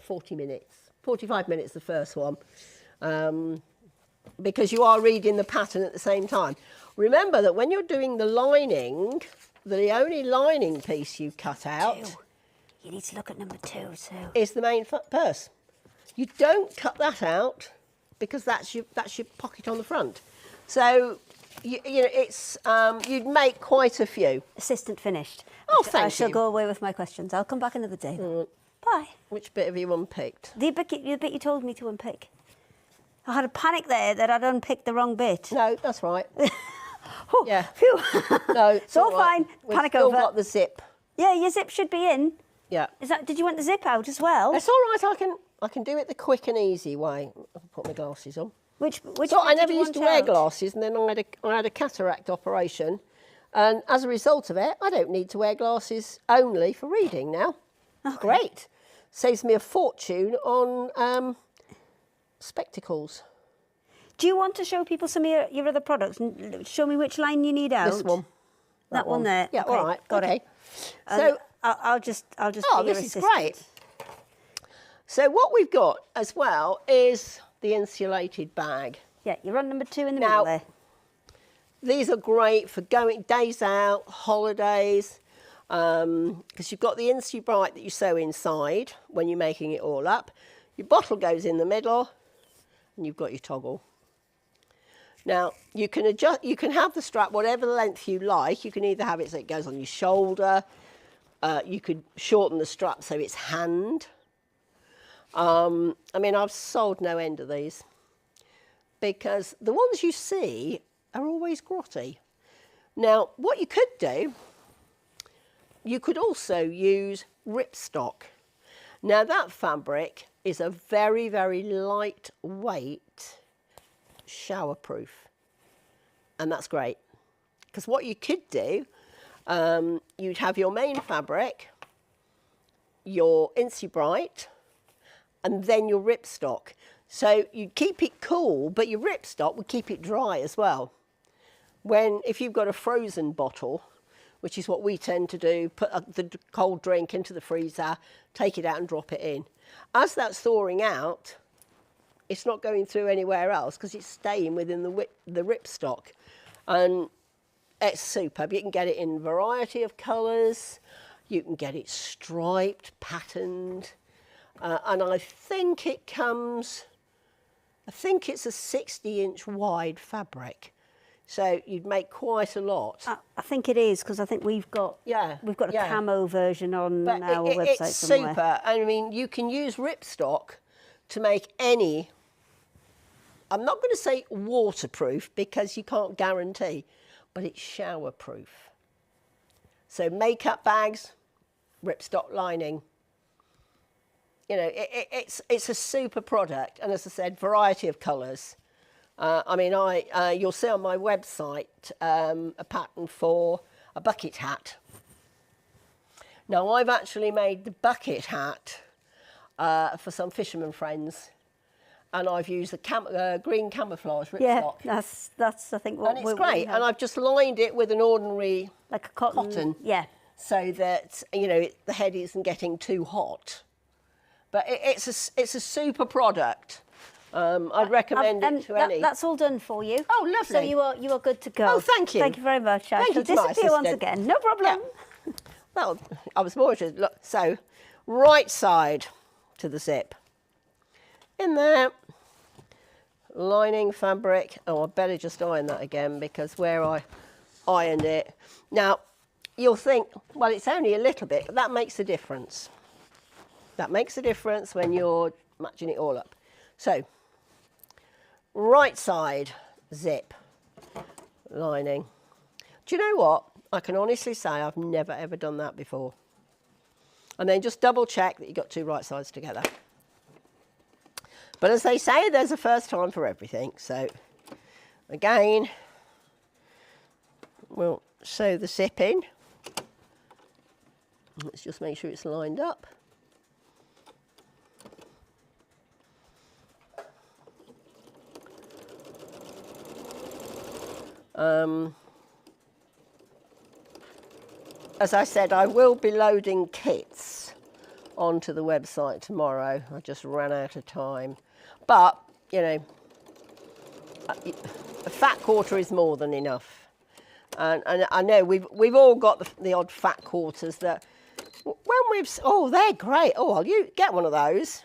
40 minutes, 45 minutes the first one, because you are reading the pattern at the same time. Remember that when you're doing the lining, the only lining piece you cut out You need to look at number 2, Sue. is the main purse. You don't cut that out because that's your pocket on the front. So you know it's you'd make quite a few. Assistant finished. Oh, thank you. I shall go away with my questions. I'll come back another day. Bye. Which bit have you unpicked? The bit you told me to unpick. I had a panic there that I'd unpicked the wrong bit. No, that's right. Oh, Yeah. Phew. No, It's all right. fine. We've Panic still over. got the zip. Yeah, your zip should be in. Yeah. Did you want the zip out as well? It's all right. I can do it the quick and easy way. I'll put my glasses on. Which So bit I did never you used to want wear out? glasses, and then I had a cataract operation, and as a result of it, I don't need to wear glasses only for reading now. Okay. Great, saves me a fortune on spectacles. Do you want to show people some of your other products and show me which line you need out? This one. That one there. Yeah, Okay, all right. got okay. it. So, I'll just. oh, be your this is assistant. great. So what we've got as well is the insulated bag. Yeah, you're on number 2 in the Now- middle there. These are great for going days out, holidays, because you've got the Insta-Bright that you sew inside when you're making it all up. Your bottle goes in the middle, and you've got your toggle. Now, you can adjust, you can have the strap whatever length you like. You can either have it so it goes on your shoulder, you could shorten the strap so it's hand. I mean, I've sold no end of these because the ones you see are always grotty. Now, what you could do, you could also use ripstock. Now, that fabric is a very, very lightweight, showerproof, and that's great. Because what you could do, you'd have your main fabric, your Insta-Bright, and then your ripstock. So you'd keep it cool, but your ripstock would keep it dry as well. If you've got a frozen bottle, which is what we tend to do, put the cold drink into the freezer, take it out and drop it in. As that's thawing out, it's not going through anywhere else because it's staying within the ripstock. And it's superb. You can get it in a variety of colours. You can get it striped, patterned. And I think it comes, I think it's a 60-inch wide fabric. So you'd make quite a lot. I think it is because I think we've got a camo version on But our website it's somewhere. super. I mean, you can use ripstock to make any, I'm not going to say waterproof because you can't guarantee, but it's showerproof. So makeup bags, ripstock lining. You know, it's a super product, and as I said, variety of colours. I mean, you'll see on my website a pattern for a bucket hat. Now, I've actually made the bucket hat for some fishermen friends, and I've used the green camouflage ripstock. Yeah, that's I think what And it's great, and I've just lined it with an ordinary like a cotton. Yeah. so that, you know, the head isn't getting too hot. But it's a super product. I'd recommend it to any. That's all done for you. Oh, lovely. So you are good to go. Oh, thank you. Thank you very much. I Thank shall you to my disappear once assistant. again. No problem. Yeah. Well, I was more interested. Look, so right side to the zip. In there, lining fabric. Oh, I better just iron that again because where I ironed it. Now, you'll think, well, it's only a little bit, but that makes a difference. That makes a difference when you're matching it all up. So, right side zip, lining. Do you know what? I can honestly say I've never ever done that before. And then just double check that you've got two right sides together. But as they say, there's a first time for everything. So, again, we'll sew the zip in. Let's just make sure it's lined up. As I said, I will be loading kits onto the website tomorrow. I just ran out of time. But, you know, a fat quarter is more than enough. And I know we've all got the odd fat quarters that when we've, oh, they're great. Oh, I'll get one of those.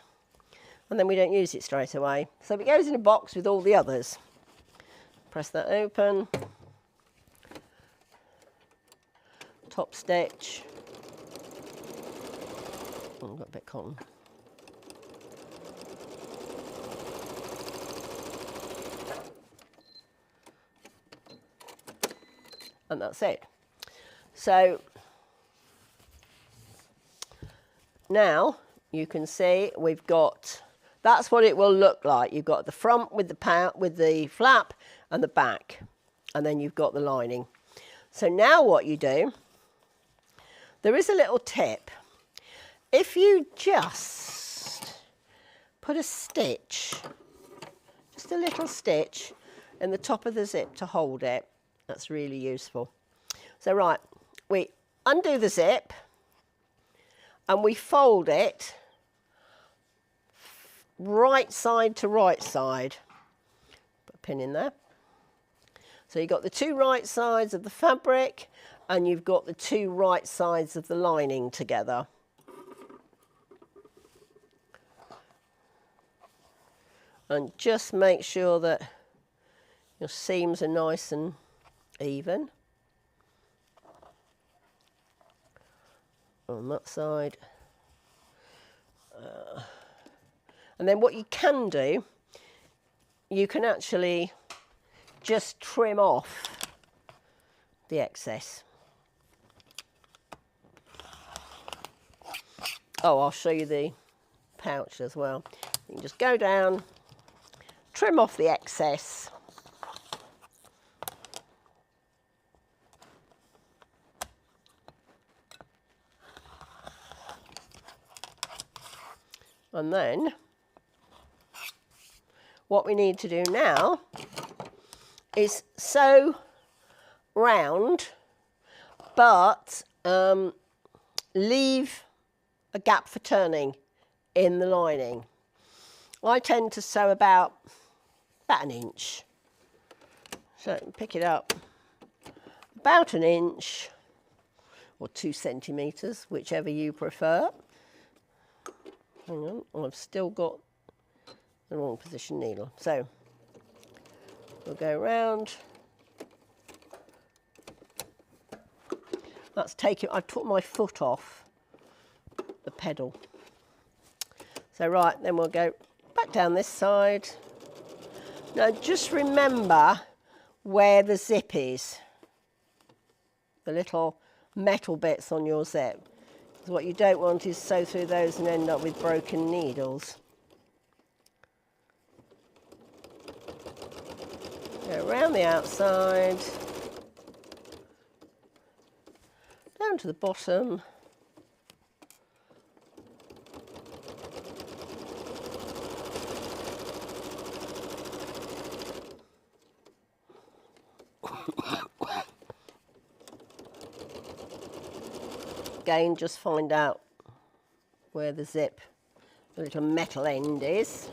And then we don't use it straight away. So it goes in a box with all the others. Press that open. Top stitch. Oh, I've got a bit of cotton. And that's it. So now you can see we've got, that's what it will look like. You've got the front with the flap and the back, and then you've got the lining. So now what you do, there is a little tip. If you just put a stitch, just a little stitch in the top of the zip to hold it, that's really useful. So right, we undo the zip and we fold it right side to right side. Put a pin in there. So you've got the two right sides of the fabric and you've got the two right sides of the lining together. And just make sure that your seams are nice and even. On that side. And then what you can do, you can actually just trim off the excess. Oh, I'll show you the pouch as well. You can just go down, trim off the excess. And then what we need to do now is sew round, but leave a gap for turning in the lining. I tend to sew about an inch. So pick it up about an inch or 2 centimetres, whichever you prefer. Hang on, I've still got the wrong position needle. So we'll go around. That's taken, I took my foot off the pedal. So right, then we'll go back down this side. Now just remember where the zip is. The little metal bits on your zip. Because what you don't want is sew through those and end up with broken needles. Go around the outside, down to the bottom. Again, just find out where the zip, the little metal end is.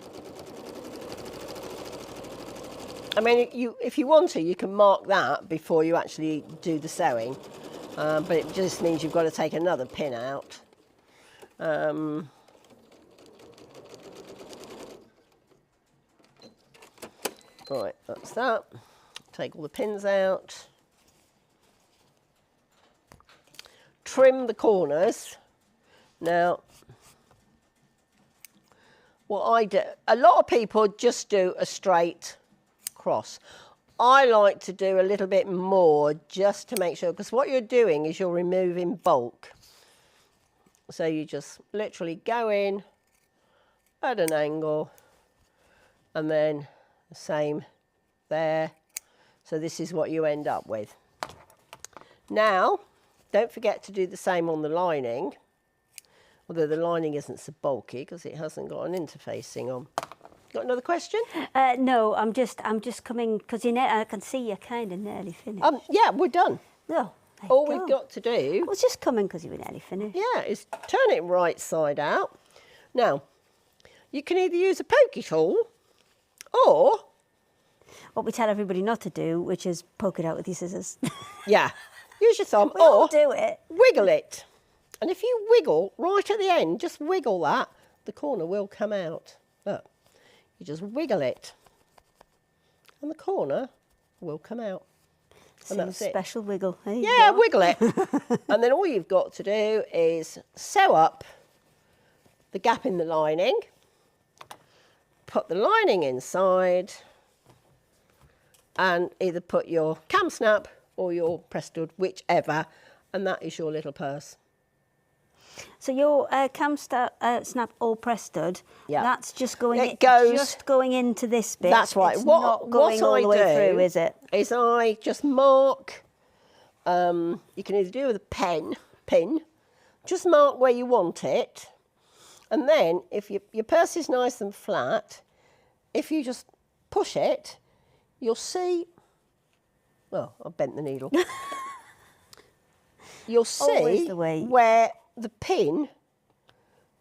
I mean, if you want to, you can mark that before you actually do the sewing, but it just means you've got to take another pin out. Right, that's that. Take all the pins out. Trim the corners. Now, what I do, a lot of people just do a straight cross. I like to do a little bit more just to make sure, because what you're doing is you're removing bulk. So you just literally go in at an angle and then the same there. So this is what you end up with. Now, don't forget to do the same on the lining, although the lining isn't so bulky because it hasn't got an interfacing on. Got another question? No, I'm just coming because I can see you're kind of nearly finished. Yeah, we're done. No. All we've got to do, I was just coming because you were nearly finished. yeah, is turn it right side out. Now, you can either use a pokey tool or, What we tell everybody not to do, which is poke it out with your scissors. yeah, use your thumb We all or do it. wiggle it. And if you wiggle right at the end, just wiggle that, the corner will come out. Look, you just wiggle it and the corner will come out. And that's it. Special wiggle. There you Yeah, go. wiggle it. And then all you've got to do is sew up the gap in the lining, put the lining inside, and either put your cam snap or your press stud, whichever, and that is your little purse. So your snap or press stud, Yeah. that's just going It goes- just going into this bit. That's right. It's not going all I the way do through, is it? Is I just mark, you can either do with a pin, just mark where you want it, and then if your purse is nice and flat, if you just push it, you'll see, well, I've bent the needle. You'll Always see the way. where the pin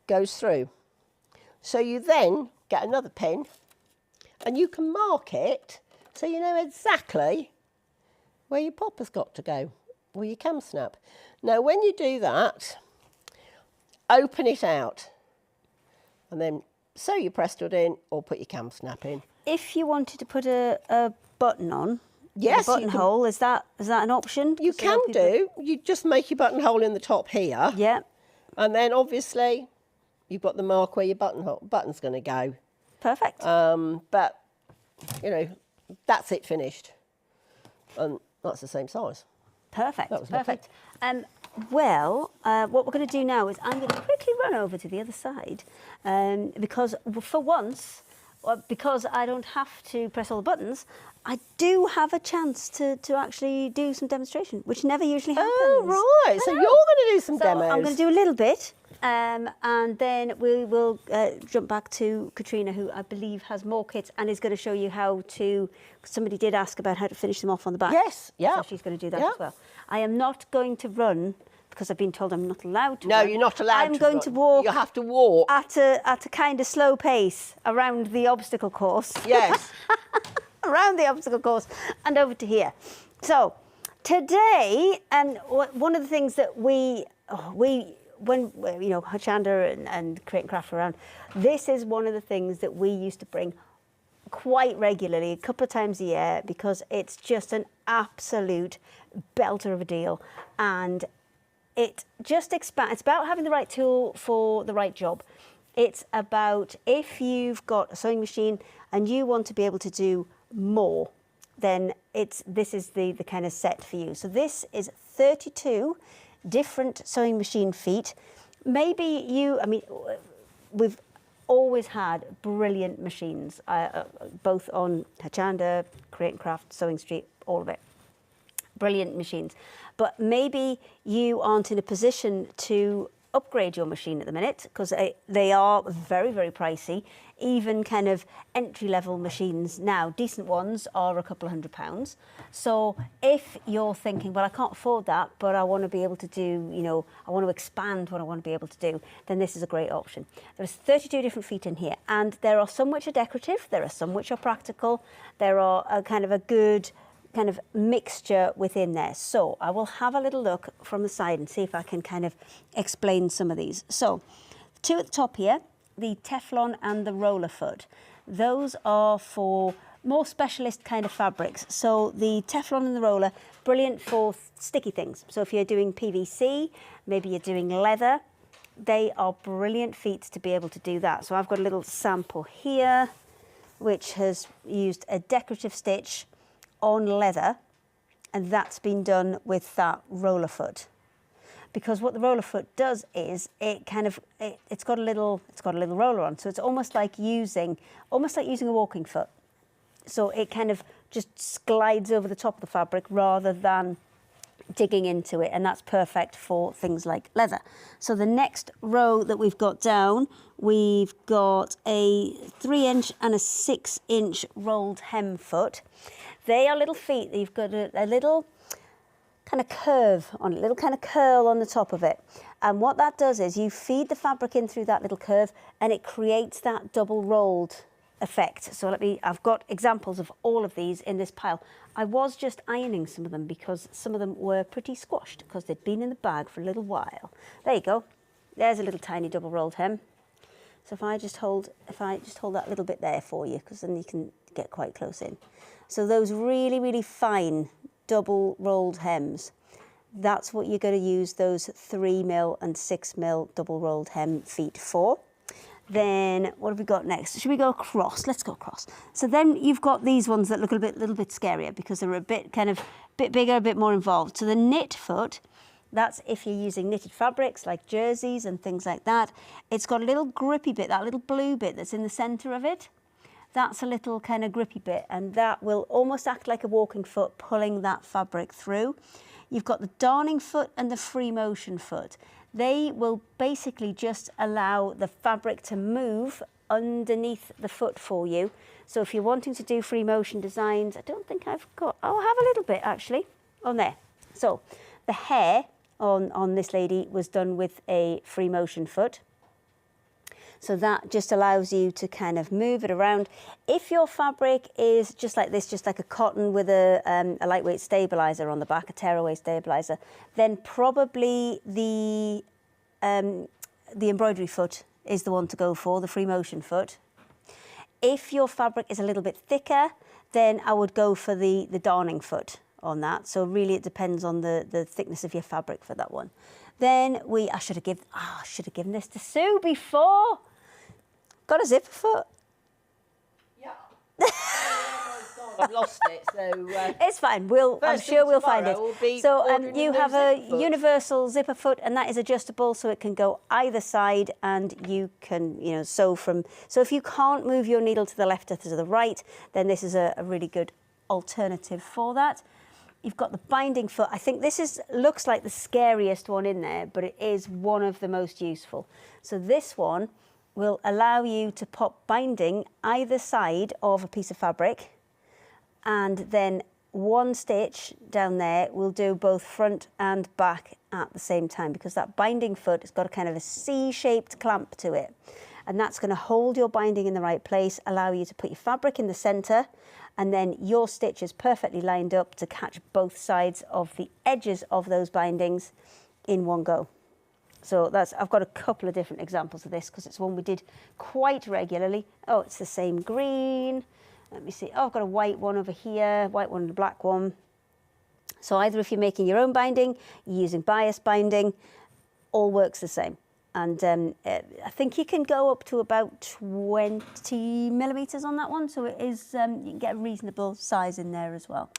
goes through. So you then get another pin and you can mark it so you know exactly where your popper's got to go, or your cam snap. Now when you do that, open it out and then sew your press stud in or put your cam snap in. If you wanted to put a button on, Yes, a you buttonhole, is that an option? You Because a lot can of people- do. You just make your buttonhole in the top here. Yeah, And then obviously you've got the mark where your button's going to go. perfect. But, you know, that's it finished. And that's the same size. Perfect, That was lovely. perfect. What we're going to do now is I'm going to quickly run over to the other side because for once, because I don't have to press all the buttons, I do have a chance to actually do some demonstration, which never usually happens. Oh, right. So I you're know. going to do some So demos. I'm going to do a little bit and then we will jump back to Katrina, who I believe has more kits and is going to show you how to, somebody did ask about how to finish them off on the back. Yes, yeah. So she's going to do that Yeah. as well. I am not going to run because I've been told I'm not allowed to No, run. you're not allowed I'm to going run. to walk You have to walk. at a kind of slow pace around the obstacle course. Yes. Around the obstacle course and over to here. So today, and one of the things that when you know Hochanda and Create and Craft were around, this is one of the things that we used to bring quite regularly, a couple of times a year, because it's just an absolute belter of a deal, and it just expands. It's about having the right tool for the right job. It's about if you've got a sewing machine and you want to be able to do more, then this is the kind of set for you. So this is 32 different sewing machine feet. Maybe we've always had brilliant machines, both on Hochanda, Create and Craft, Sewing Street, all of it. Brilliant machines. But maybe you aren't in a position to upgrade your machine at the minute because they are very, very pricey. Even kind of entry-level machines now, decent ones, are a couple of £100. So if you're thinking, well, I can't afford that, but I want to be able to do, I want to expand what I want to be able to do, then this is a great option. There's 32 different feet in here, and there are some which are decorative, there are some which are practical, there are a good kind of mixture within there. So I will have a little look from the side and see if I can kind of explain some of these. So two at the top here, the Teflon and the roller foot. Those are for more specialist kind of fabrics. So the Teflon and the roller, brilliant for sticky things. So if you're doing PVC, maybe you're doing leather, they are brilliant feet to be able to do that. So I've got a little sample here, which has used a decorative stitch on leather, and that's been done with that roller foot. Because what the roller foot does is it's got a little roller on, so it's almost like using a walking foot. So it kind of just glides over the top of the fabric rather than digging into it, and that's perfect for things like leather. So the next row that we've got down, we've got a 3-inch and a 6-inch rolled hem foot. They are little feet. You've got a little kind of curve on it, little kind of curl on the top of it. And what that does is you feed the fabric in through that little curve and it creates that double rolled effect. So I've got examples of all of these in this pile. I was just ironing some of them because some of them were pretty squashed because they'd been in the bag for a little while. There you go. There's a little tiny double rolled hem. So if I just hold that little bit there for you, because then you can get quite close in. So those really, really fine double rolled hems, that's what you're going to use those 3mm and 6mm double rolled hem feet for. Then what have we got next? Should we go across? Let's go across. So then you've got these ones that look a little bit scarier because they're a bit bigger, a bit more involved. So the knit foot, that's if you're using knitted fabrics like jerseys and things like that. It's got a little grippy bit, that little blue bit that's in the centre of it. That's a little kind of grippy bit, and that will almost act like a walking foot, pulling that fabric through. You've got the darning foot and the free motion foot. They will basically just allow the fabric to move underneath the foot for you. So if you're wanting to do free motion designs, I don't think I've got, oh, I have a little bit actually on there. So the hair on this lady was done with a free motion foot. So that just allows you to kind of move it around. If your fabric is just like this, just like a cotton with a lightweight stabilizer on the back, a tearaway stabilizer, then probably the embroidery foot is the one to go for, the free motion foot. If your fabric is a little bit thicker, then I would go for the darning foot on that. So really it depends on the thickness of your fabric for that one. Then I should have given this to Sue before. Got a zipper foot. Yeah. I've lost it, so it's fine. I'm sure we'll find it. So you have a universal zipper foot, and that is adjustable, so it can go either side, and you can, sew from. So if you can't move your needle to the left or to the right, then this is a really good alternative for that. You've got the binding foot. I think this looks like the scariest one in there, but it is one of the most useful. So this one will allow you to pop binding either side of a piece of fabric, and then one stitch down there will do both front and back at the same time, because that binding foot has got a kind of a C-shaped clamp to it. And that's going to hold your binding in the right place, allow you to put your fabric in the centre, and then your stitch is perfectly lined up to catch both sides of the edges of those bindings in one go. So I've got a couple of different examples of this because it's one we did quite regularly. Oh, it's the same green. Let me see. Oh, I've got a white one over here, white one and a black one. So either if you're making your own binding, you're using bias binding, all works the same. And I think you can go up to about 20 millimetres on that one. So it is, you can get a reasonable size in there as well.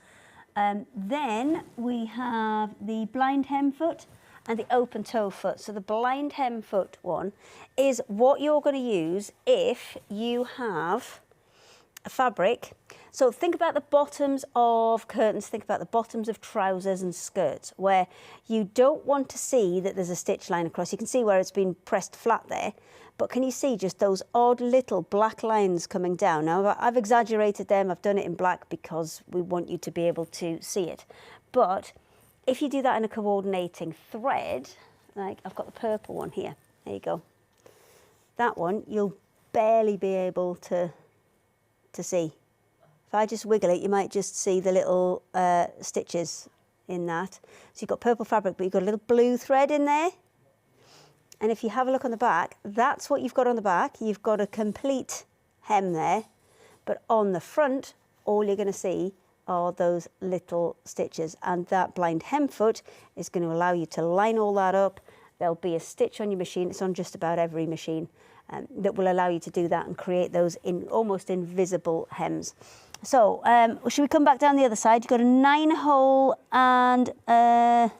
Then we have the blind hem foot and the open toe foot. So the blind hem foot one is what you're going to use if you have a fabric. So think about the bottoms of curtains, think about the bottoms of trousers and skirts, where you don't want to see that there's a stitch line across. You can see where it's been pressed flat there, but can you see just those odd little black lines coming down? Now, I've exaggerated them. I've done it in black because we want you to be able to see it. But if you do that in a coordinating thread, like I've got the purple one here, there you go. That one, you'll barely be able to see. If I just wiggle it, you might just see the little stitches in that. So you've got purple fabric, but you've got a little blue thread in there. And if you have a look on the back, that's what you've got on the back. You've got a complete hem there, but on the front, all you're going to see are those little stitches. And that blind hem foot is going to allow you to line all that up. There'll be a stitch on your machine. It's on just about every machine. That will allow you to do that and create those almost invisible hems. So should we come back down the other side? You've got a 9-hole and a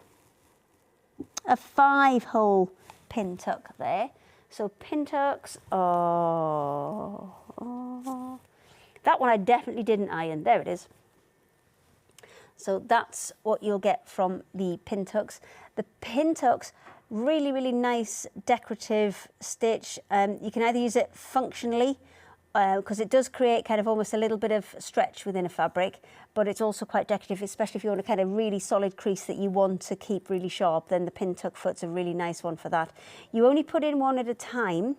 5-hole pin tuck there. So pin tucks are, that one I definitely didn't iron. There it is. So that's what you'll get from the pin tucks. The pin tucks, really, really nice decorative stitch. You can either use it functionally, because it does create kind of almost a little bit of stretch within a fabric, but it's also quite decorative, especially if you want a kind of really solid crease that you want to keep really sharp, then the pin tuck foot's a really nice one for that. You only put in one at a time,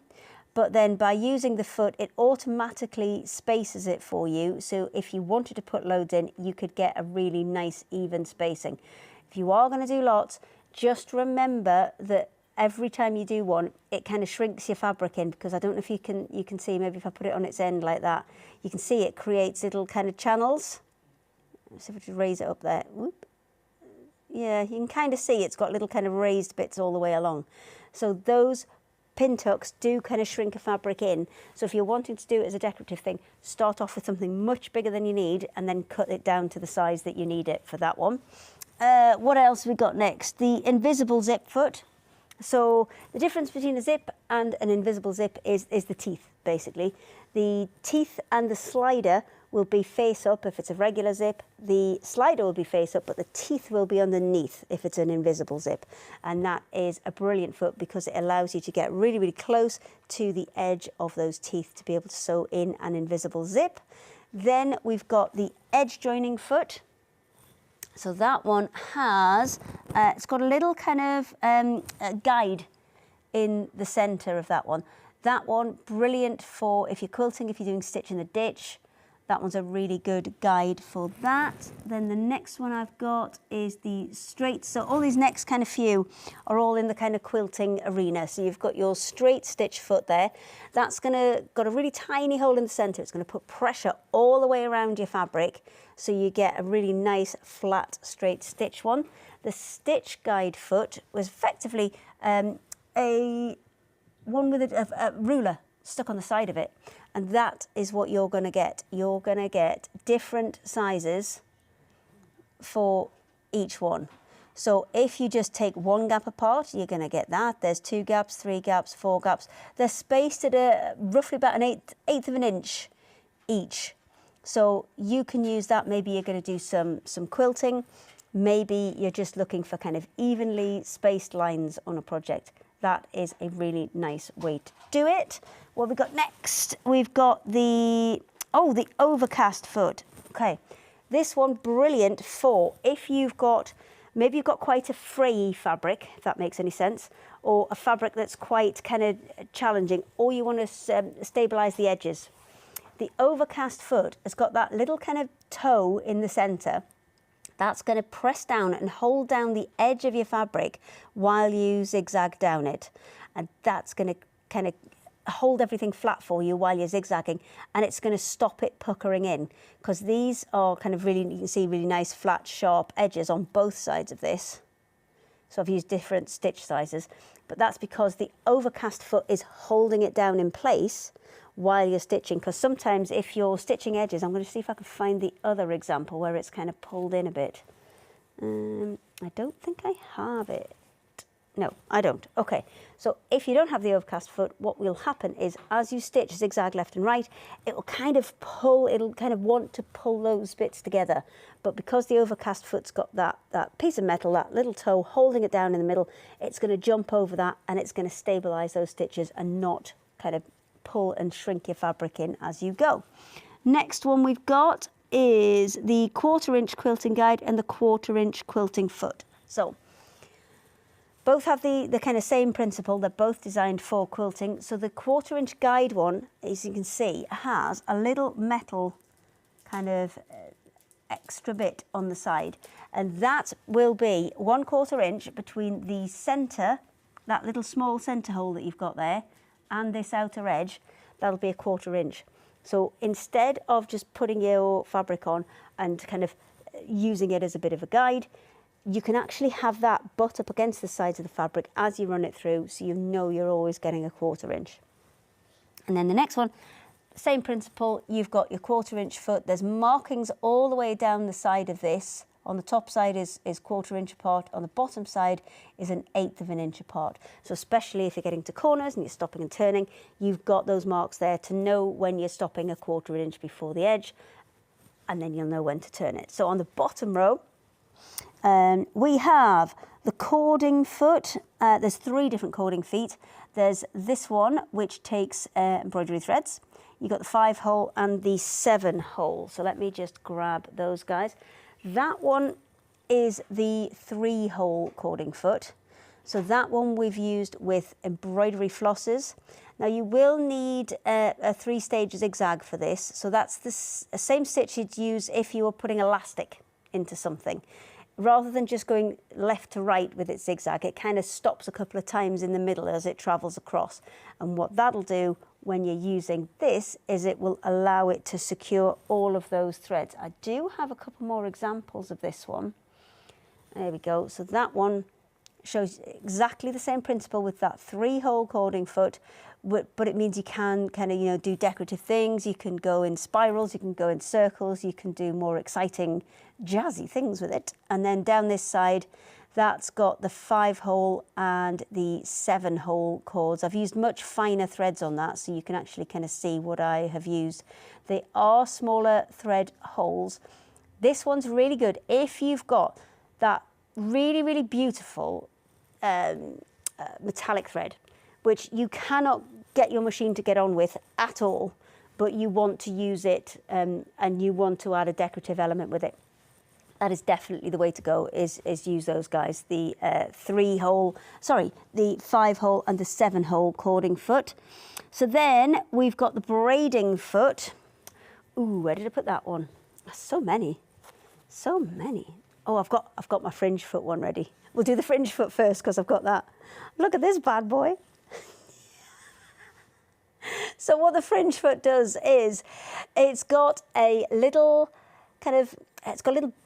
but then by using the foot, it automatically spaces it for you. So if you wanted to put loads in, you could get a really nice even spacing. If you are going to do lots, just remember that every time you do one, it kind of shrinks your fabric in, because I don't know if you can see, maybe if I put it on its end like that, you can see it creates little kind of channels. Let's see if I just raise it up there. Whoop. Yeah, you can kind of see it's got little kind of raised bits all the way along. So those pin tucks do kind of shrink a fabric in. So if you're wanting to do it as a decorative thing, start off with something much bigger than you need and then cut it down to the size that you need it for that one. What else have we got next? The invisible zip foot. So the difference between a zip and an invisible zip is the teeth, basically. The teeth and the slider will be face up if it's a regular zip. The slider will be face up, but the teeth will be underneath if it's an invisible zip. And that is a brilliant foot because it allows you to get really, really close to the edge of those teeth to be able to sew in an invisible zip. Then we've got the edge joining foot. So that one has, it's got a little kind of guide in the centre of that one. That one, brilliant for if you're quilting, if you're doing stitch in the ditch. That one's a really good guide for that. Then the next one I've got is the straight. So all these next kind of few are all in the kind of quilting arena. So you've got your straight stitch foot there. That's got a really tiny hole in the centre. It's going to put pressure all the way around your fabric. So you get a really nice flat straight stitch one. The stitch guide foot was effectively a one with a ruler stuck on the side of it. And that is what you're going to get. You're going to get different sizes for each one. So if you just take one gap apart, you're going to get that. There's 2 gaps, 3 gaps, 4 gaps. They're spaced at roughly about an eighth of an inch each. So you can use that. Maybe you're going to do some quilting. Maybe you're just looking for kind of evenly spaced lines on a project. That is a really nice way to do it. What have we got next? We've got the overcast foot. Okay, this one brilliant for if you've got, maybe you've got quite a frayy fabric, if that makes any sense, or a fabric that's quite kind of challenging, or you want to stabilise the edges. The overcast foot has got that little kind of toe in the centre. That's going to press down and hold down the edge of your fabric while you zigzag down it. And that's going to kind of hold everything flat for you while you're zigzagging, and it's going to stop it puckering in, because these are kind of really, you can see really nice flat sharp edges on both sides of this. So I've used different stitch sizes, but that's because the overcast foot is holding it down in place while you're stitching, because sometimes if you're stitching edges, I'm going to see if I can find the other example where it's kind of pulled in a bit. I don't think I have it. No, I don't. Okay, so if you don't have the overcast foot, what will happen is as you stitch zigzag left and right, it will kind of pull, it'll kind of want to pull those bits together. But because the overcast foot's got that piece of metal, that little toe holding it down in the middle, it's going to jump over that and it's going to stabilise those stitches and not kind of pull and shrink your fabric in as you go. Next one we've got is the 1/4 inch quilting guide and the 1/4 inch quilting foot. So both have the kind of same principle. They're both designed for quilting. So the 1/4 inch guide one, as you can see, has a little metal kind of extra bit on the side. And that will be 1/4 inch between the centre, that little small centre hole that you've got there, and this outer edge. That'll be 1/4 inch. So instead of just putting your fabric on and kind of using it as a bit of a guide, you can actually have that butt up against the sides of the fabric as you run it through, so you know you're always getting 1/4 inch. And then the next one, same principle, you've got your 1/4 inch foot. There's markings all the way down the side of this. On the top side is 1/4 inch apart. On the bottom side is 1/8 of an inch apart. So especially if you're getting to corners and you're stopping and turning, you've got those marks there to know when you're stopping 1/4 inch before the edge, and then you'll know when to turn it. So on the bottom row, We have the cording foot. There's 3 different cording feet. There's this one, which takes embroidery threads. You've got the 5-hole and the 7-hole. So let me just grab those guys. That one is the 3-hole cording foot. So that one we've used with embroidery flosses. Now you will need a 3-stage zigzag for this. So that's the same stitch you'd use if you were putting elastic into something. Rather than just going left to right with its zigzag, it kind of stops a couple of times in the middle as it travels across. And what that'll do when you're using this is it will allow it to secure all of those threads. I do have a couple more examples of this one. There we go. So that one shows exactly the same principle with that 3-hole cording foot, but it means you can kind of, you know, do decorative things. You can go in spirals, you can go in circles, you can do more exciting, jazzy things with it. And then down this side, that's got the 5-hole and the 7-hole cords. I've used much finer threads on that, so you can actually kind of see what I have used. They are smaller thread holes. This one's really good if you've got that really, really beautiful metallic thread, which you cannot get your machine to get on with at all, but you want to use it and you want to add a decorative element with it. That is definitely the way to go, is use those guys, the 5-hole and the 7-hole cording foot. So then we've got the braiding foot. Ooh, where did I put that one? So many. Oh, I've got my fringe foot one ready. We'll do the fringe foot first because I've got that. Look at this bad boy. So what the fringe foot does is it's got a little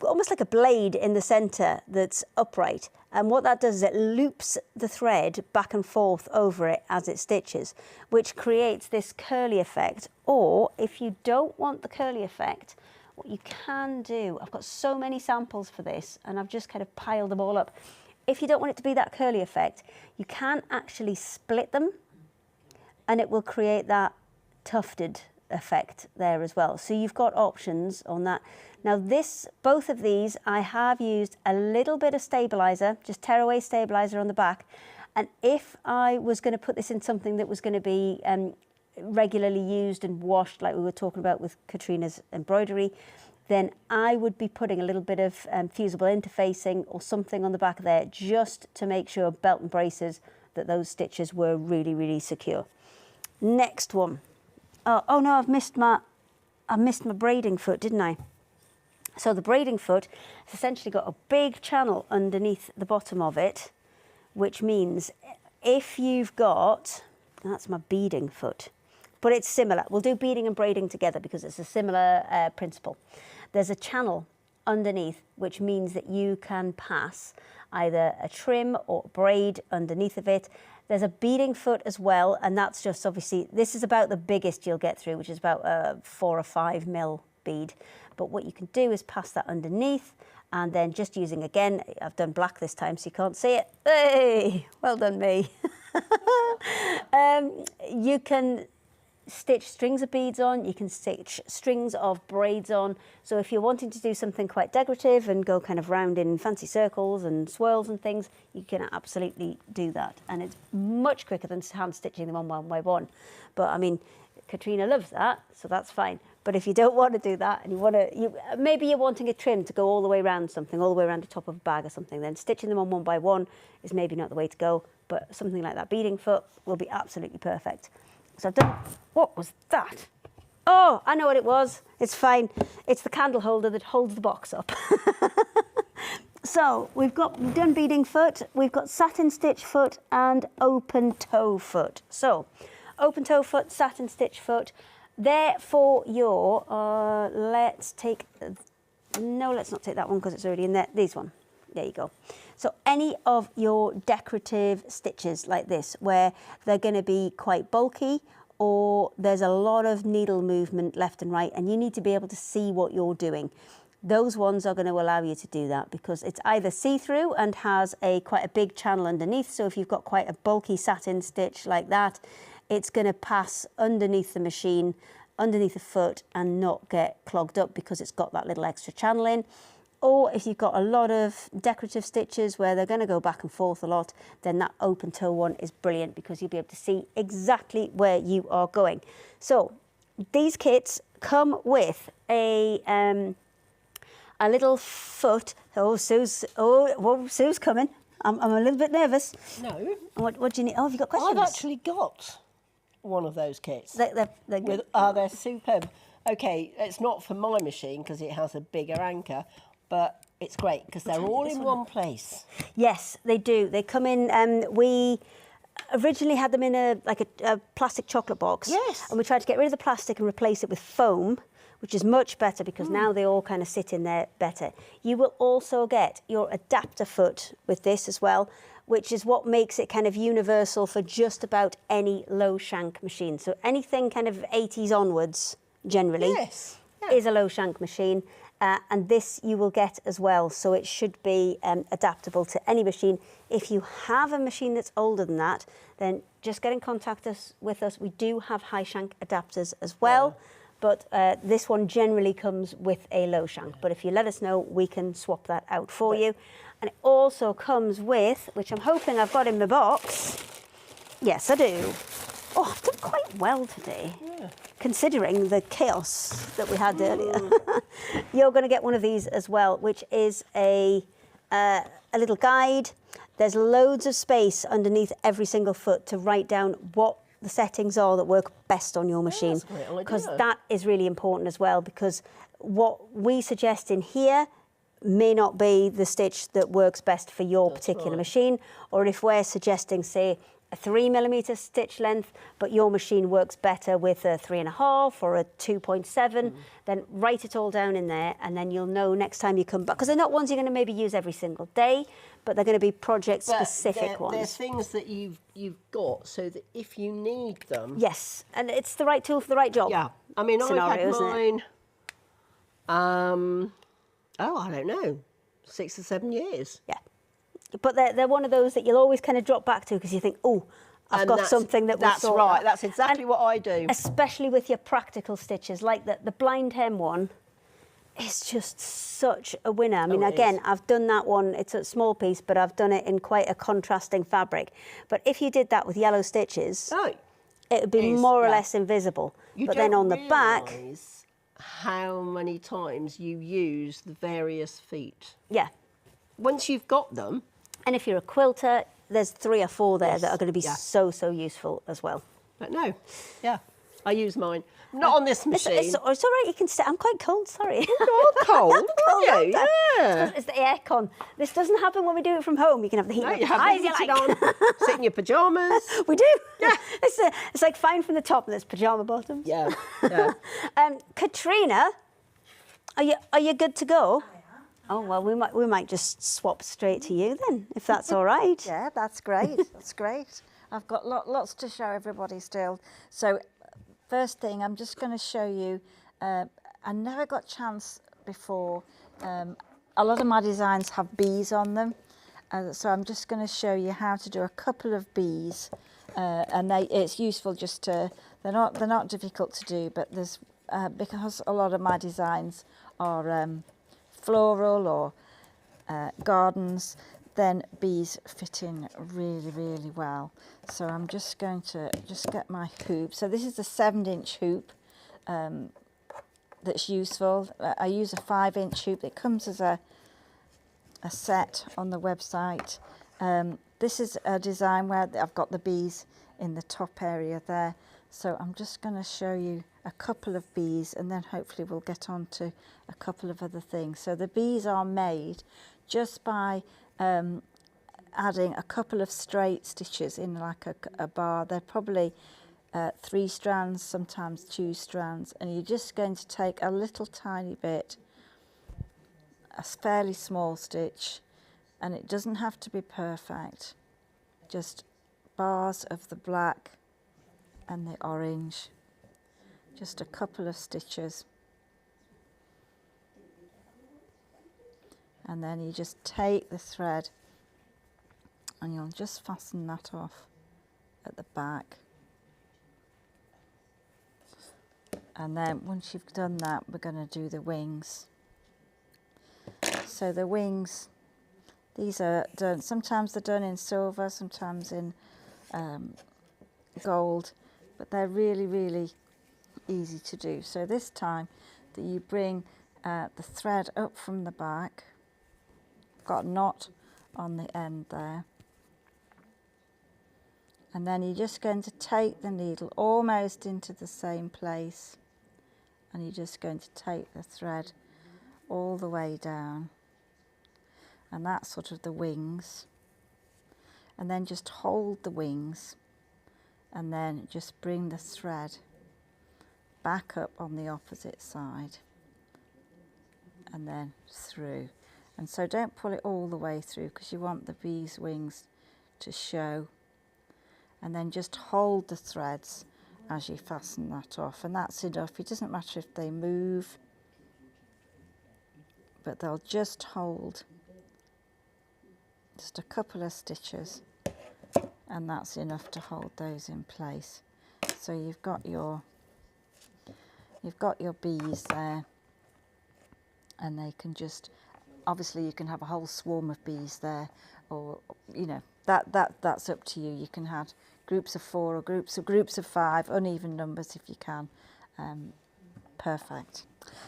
almost like a blade in the center that's upright. And what that does is it loops the thread back and forth over it as it stitches, which creates this curly effect. Or if you don't want the curly effect, what you can do, I've got so many samples for this and I've just kind of piled them all up. If you don't want it to be that curly effect, you can actually split them and it will create that tufted effect there as well. So you've got options on that. Now both of these, I have used a little bit of stabilizer, just tearaway stabilizer on the back. And if I was going to put this in something that was going to be regularly used and washed, like we were talking about with Katrina's embroidery, then I would be putting a little bit of fusible interfacing or something on the back of there, just to make sure, belt and braces, that those stitches were really, really secure. Next one. Oh no, I missed my braiding foot, didn't I? So the braiding foot has essentially got a big channel underneath the bottom of it, which means if you've got, that's my beading foot, but it's similar. We'll do beading and braiding together because it's a similar principle. There's a channel underneath, which means that you can pass either a trim or braid underneath of it. There's a beading foot as well, and that's just obviously, this is about the biggest you'll get through, which is about a 4 or 5 mil bead. But what you can do is pass that underneath, and then just using, again, I've done black this time so you can't see it. Hey, well done me. You can stitch strings of beads on, you can stitch strings of braids on. So if you're wanting to do something quite decorative and go kind of round in fancy circles and swirls and things, you can absolutely do that. And it's much quicker than hand stitching them on one by one. But I mean, Katrina loves that, so that's fine. But if you don't want to do that and maybe you're wanting a trim to go all the way around something, all the way around the top of a bag or something, then stitching them on one by one is maybe not the way to go. But something like that beading foot will be absolutely perfect. So I've done, what was that? Oh, I know what it was. It's fine. It's the candle holder that holds the box up. So we've done beading foot, we've got satin stitch foot and open toe foot. So open toe foot, satin stitch foot. There for your, let's not take that one because it's already in there. These one. There you go. So any of your decorative stitches like this, where they're going to be quite bulky or there's a lot of needle movement left and right and you need to be able to see what you're doing, those ones are going to allow you to do that because it's either see-through and has quite a big channel underneath. So if you've got quite a bulky satin stitch like that, it's going to pass underneath the machine, underneath the foot and not get clogged up because it's got that little extra channel in. Or if you've got a lot of decorative stitches where they're going to go back and forth a lot, then that open toe one is brilliant because you'll be able to see exactly where you are going. So these kits come with a little foot. Oh, Sue's coming. I'm a little bit nervous. No. What do you need? Oh, have you got questions? I've actually got one of those kits. They're They're superb. Okay, it's not for my machine because it has a bigger anchor, but it's great because they're all in one place. Yes, they do. They come in. We originally had them in a plastic chocolate box. Yes. And we tried to get rid of the plastic and replace it with foam, which is much better because now they all kind of sit in there better. You will also get your adapter foot with this as well, which is what makes it kind of universal for just about any low shank machine. So anything kind of 80s onwards, generally, Yes. is a low shank machine. And this you will get as well. So it should be adaptable to any machine. If you have a machine that's older than that, then just get in contact with us. We do have high shank adapters as well. Yeah. But this one generally comes with a low shank. But if you let us know, we can swap that out for you. And it also comes with, which I'm hoping I've got in my box. Yes, I do. Oh, I've done quite well today, considering the chaos that we had earlier. You're going to get one of these as well, which is a little guide. There's loads of space underneath every single foot to write down what the settings are that work best on your machine, because that is really important as well, because what we suggest in here may not be the stitch that works best for your particular machine, or if we're suggesting, say, a 3mm stitch length, but your machine works better with a 3.5 or a 2.7, then write it all down in there, and then you'll know next time you come back, because they're not ones you're going to maybe use every single day, but they're going to be project-specific ones. They're things that you've got, so that if you need them... Yes, and it's the right tool for the right job. Yeah, I mean, scenario, I've had mine, I don't know, 6 or 7 years. Yeah. But they're one of those that you'll always kind of drop back to because you think, oh, I've got something that will sort That's right, that. that's exactly what I do. Especially with your practical stitches, like the blind hem one is just such a winner. I mean, again, I've done that one, it's a small piece, but I've done it in quite a contrasting fabric. But if you did that with yellow stitches, it would be more or less invisible. But then on the back... how many times you use the various feet. Yeah. Once you've got them... And if you're a quilter, there's 3 or 4 there that are going to be so useful as well. But no, I use mine. Not on this machine. It's all right, you can stay. I'm quite cold, sorry. You're cold, are you? Yeah. It's the aircon. This doesn't happen when we do it from home. You can have the heat You have the heating on, sit in your pyjamas. We do. Yeah. It's like fine from the top and there's pyjama bottoms. Yeah. Katrina, are you good to go? Oh, well, we might just swap straight to you then, if that's all right. Yeah, that's great. That's great. I've got lots to show everybody still. So first thing, I'm just going to show you, I never got a chance before. A lot of my designs have bees on them. So I'm just going to show you how to do a couple of bees. And it's useful just to, they're not difficult to do, but there's, because a lot of my designs are floral or gardens, then bees fit in really well. So I'm just going to get my hoop. So this is a 7-inch hoop that's useful. I use a 5-inch hoop. It comes as a set on the website. This is a design where I've got the bees in the top area there. So I'm just going to show you a couple of bees, and then hopefully we'll get on to a couple of other things. So the bees are made just by adding a couple of straight stitches in like a bar. They're probably 3 strands, sometimes 2 strands, and you're just going to take a little tiny bit, a fairly small stitch, and it doesn't have to be perfect, just bars of the black and the orange, just a couple of stitches, and then you just take the thread and you'll just fasten that off at the back. And then once you've done that, we're going to do the wings. So the wings, these are done, sometimes they're done in silver, sometimes in gold, but they're really, really easy to do. So this time that you bring the thread up from the back, got a knot on the end there, and then you're just going to take the needle almost into the same place, and you're just going to take the thread all the way down, and that's sort of the wings, and then just hold the wings, and then just bring the thread back up on the opposite side and then through. And so don't pull it all the way through because you want the bee's wings to show, and then just hold the threads as you fasten that off, and that's enough. It doesn't matter if they move, but they'll just hold just a couple of stitches, and that's enough to hold those in place. So you've got your bees there, and they can just, obviously you can have a whole swarm of bees there, or you know, that's up to you. You can have groups of 4 or groups of 5, uneven numbers if you can. Perfect.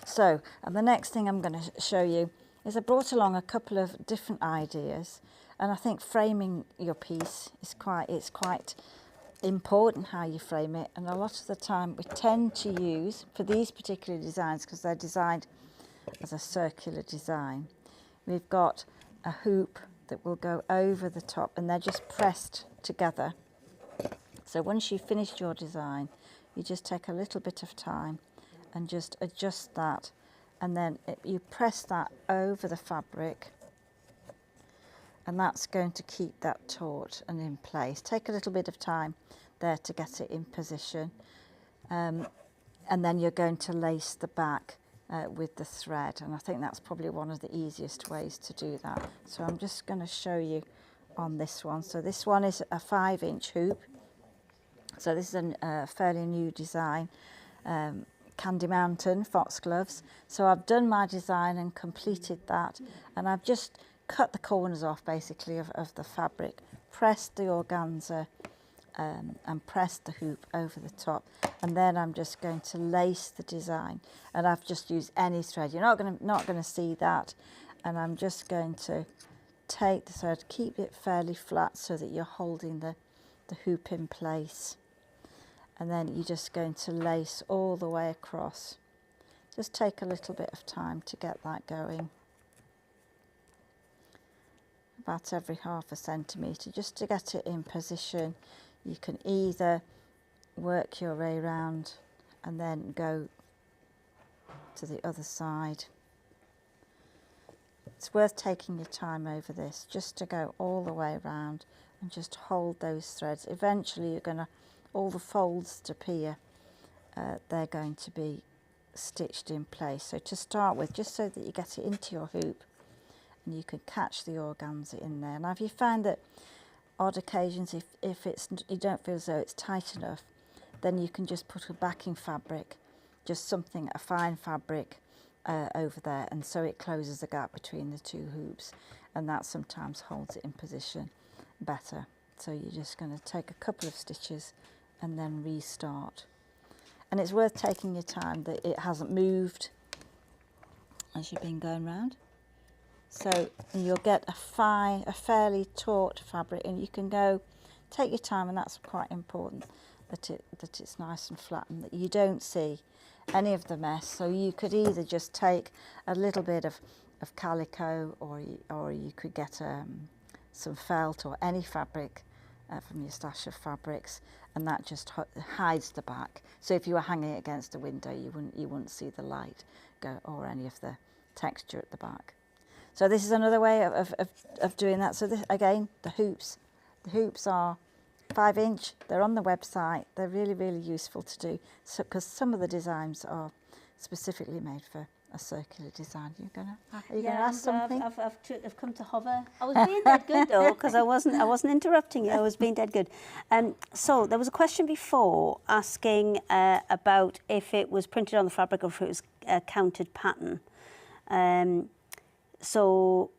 So, and the next thing I'm going to show you is I brought along a couple of different ideas, and I think framing your piece is quite important how you frame it, and a lot of the time we tend to use, for these particular designs, because they're designed as a circular design, we've got a hoop that will go over the top, and they're just pressed together. So once you've finished your design, you just take a little bit of time and just adjust that, and then you press that over the fabric, and that's going to keep that taut and in place. Take a little bit of time there to get it in position, and then you're going to lace the back with the thread, and I think that's probably one of the easiest ways to do that. So I'm just going to show you on this one. So this one is a 5-inch hoop. So this is a fairly new design, Candy Mountain foxgloves. So I've done my design and completed that, and I've just cut the corners off basically of the fabric, pressed the organza and pressed the hoop over the top, and then I'm just going to lace the design, and I've just used any thread. You're not going to see that, and I'm just going to take the thread, keep it fairly flat so that you're holding the hoop in place, and then you're just going to lace all the way across. Just take a little bit of time to get that going, about every ½ centimetre, just to get it in position. You can either work your way around and then go to the other side. It's worth taking your time over this, just to go all the way around and just hold those threads. Eventually you're going to, all the folds to appear, they're going to be stitched in place. So to start with, just so that you get it into your hoop and you can catch the organza in there. Now if you find that odd occasions, if you don't feel as though it's tight enough, then you can just put a backing fabric, just something, a fine fabric over there, and so it closes the gap between the two hoops, and that sometimes holds it in position better. So you're just going to take a couple of stitches and then restart, and it's worth taking your time that it hasn't moved as you've been going round. So you'll get a fairly taut fabric, and you can go, take your time, and that's quite important, that it's nice and flat and that you don't see any of the mess. So you could either just take a little bit of calico, or you could get some felt or any fabric from your stash of fabrics, and that just hides the back. So if you were hanging it against a window, you wouldn't see the light go or any of the texture at the back. So this is another way of doing that. So this, again, the hoops are 5-inch. They're on the website. They're really, really useful to do, because some of the designs are specifically made for a circular design. Are you going to ask something? I've come to hover. I was being dead good though, because I wasn't interrupting you. I was being dead good. So there was a question before asking about if it was printed on the fabric or if it was a counted pattern. so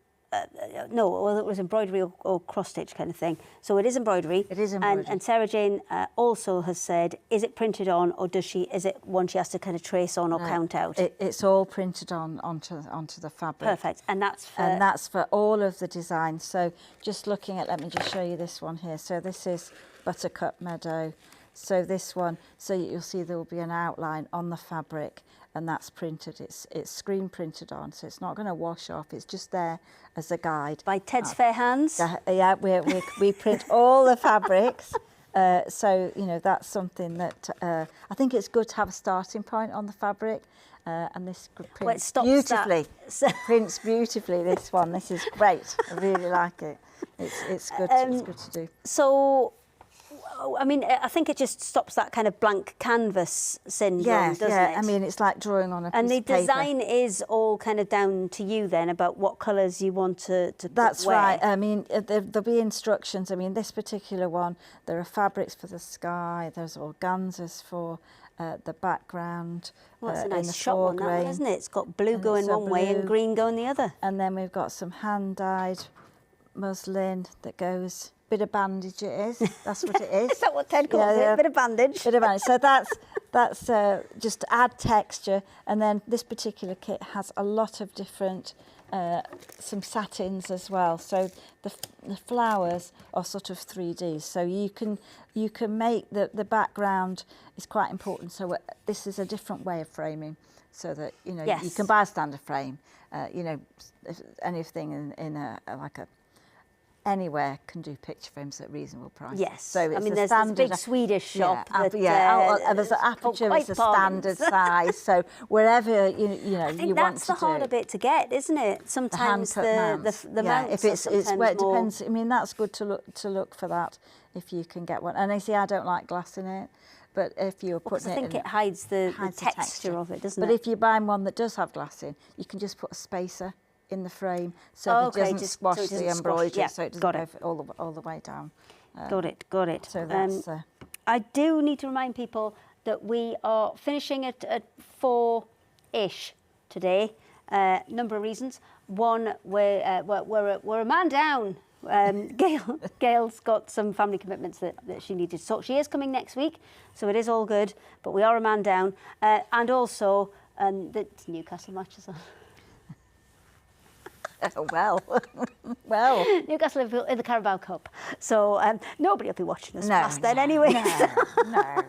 no, well, it was embroidery or cross stitch kind of thing. So it is embroidery. It is embroidery. And Sarah Jane also has said, is it printed on, or is it one she has to kind of trace on or count out? It's all printed onto the fabric. Perfect. And that's for all of the designs. So just looking at, let me just show you this one here. So this is Buttercup Meadow. So this one, so you'll see there will be an outline on the fabric, and that's printed. It's screen printed on, so it's not going to wash off. It's just there as a guide. By Ted's Fair Hands. Yeah, we print all the fabrics. So you know, that's something that I think it's good to have a starting point on the fabric. And this prints beautifully. Prints beautifully. This one. This is great. I really like it. It's good. It's good to do. So, I mean, I think it just stops that kind of blank canvas syndrome, doesn't it? I mean, it's like drawing on a piece of paper. And the design is all kind of down to you then about what colours you want to That's wear. right. I mean, there'll be instructions. I mean, this particular one, there are fabrics for the sky. There's organzas for the background. Well, it's a in nice the shot one, that one, isn't it? It's got blue going one way and green going the other. And then we've got some hand-dyed muslin that goes... Bit of bandage it is. That's what it is. Is that what Ted calls it? A bit of bandage. Bit of bandage. So that's just to add texture. And then this particular kit has a lot of different, some satins as well. So the flowers are sort of 3D. So you can make the background is quite important. So this is a different way of framing, so that you know you can buy a standard frame. You know, anything in a like a anywhere can do picture frames at reasonable price. Yes. So it's I mean, there's this big Swedish shop. There's an aperture is a standard size. So wherever you know I think you want to that's the harder bit to get, isn't it? Sometimes the mounts. If it depends. I mean, that's good to look for that if you can get one. And I see I don't like glass in it. But if you're putting I think it hides the texture of it, doesn't it? But if you're buying one that does have glass in, you can just put a spacer in the frame so it doesn't squash the embroidery, so it doesn't go all the way down. Got it. So that's... I do need to remind people that we are finishing at 4-ish today. Number of reasons. One, we're a man down. Gail's got some family commitments that she needed to sort. She is coming next week, so it is all good, but we are a man down. And also, the Newcastle match is on. Well, Newcastle in the Carabao Cup, so nobody will be watching us past then anyway. No.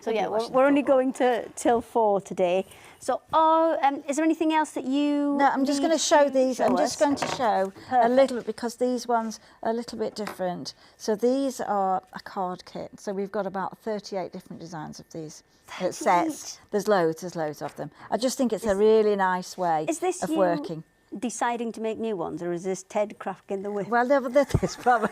So yeah, we're only going till 4 today. So, is there anything else that you? No, I'm just going to show these. I'm just going to show a little, because these ones are a little bit different. So these are a card kit. So we've got about 38 different designs of these sets. There's loads of them. I just think it's a really nice way of working. Deciding to make new ones, or is this Ted cracking the whip? Well, this probably,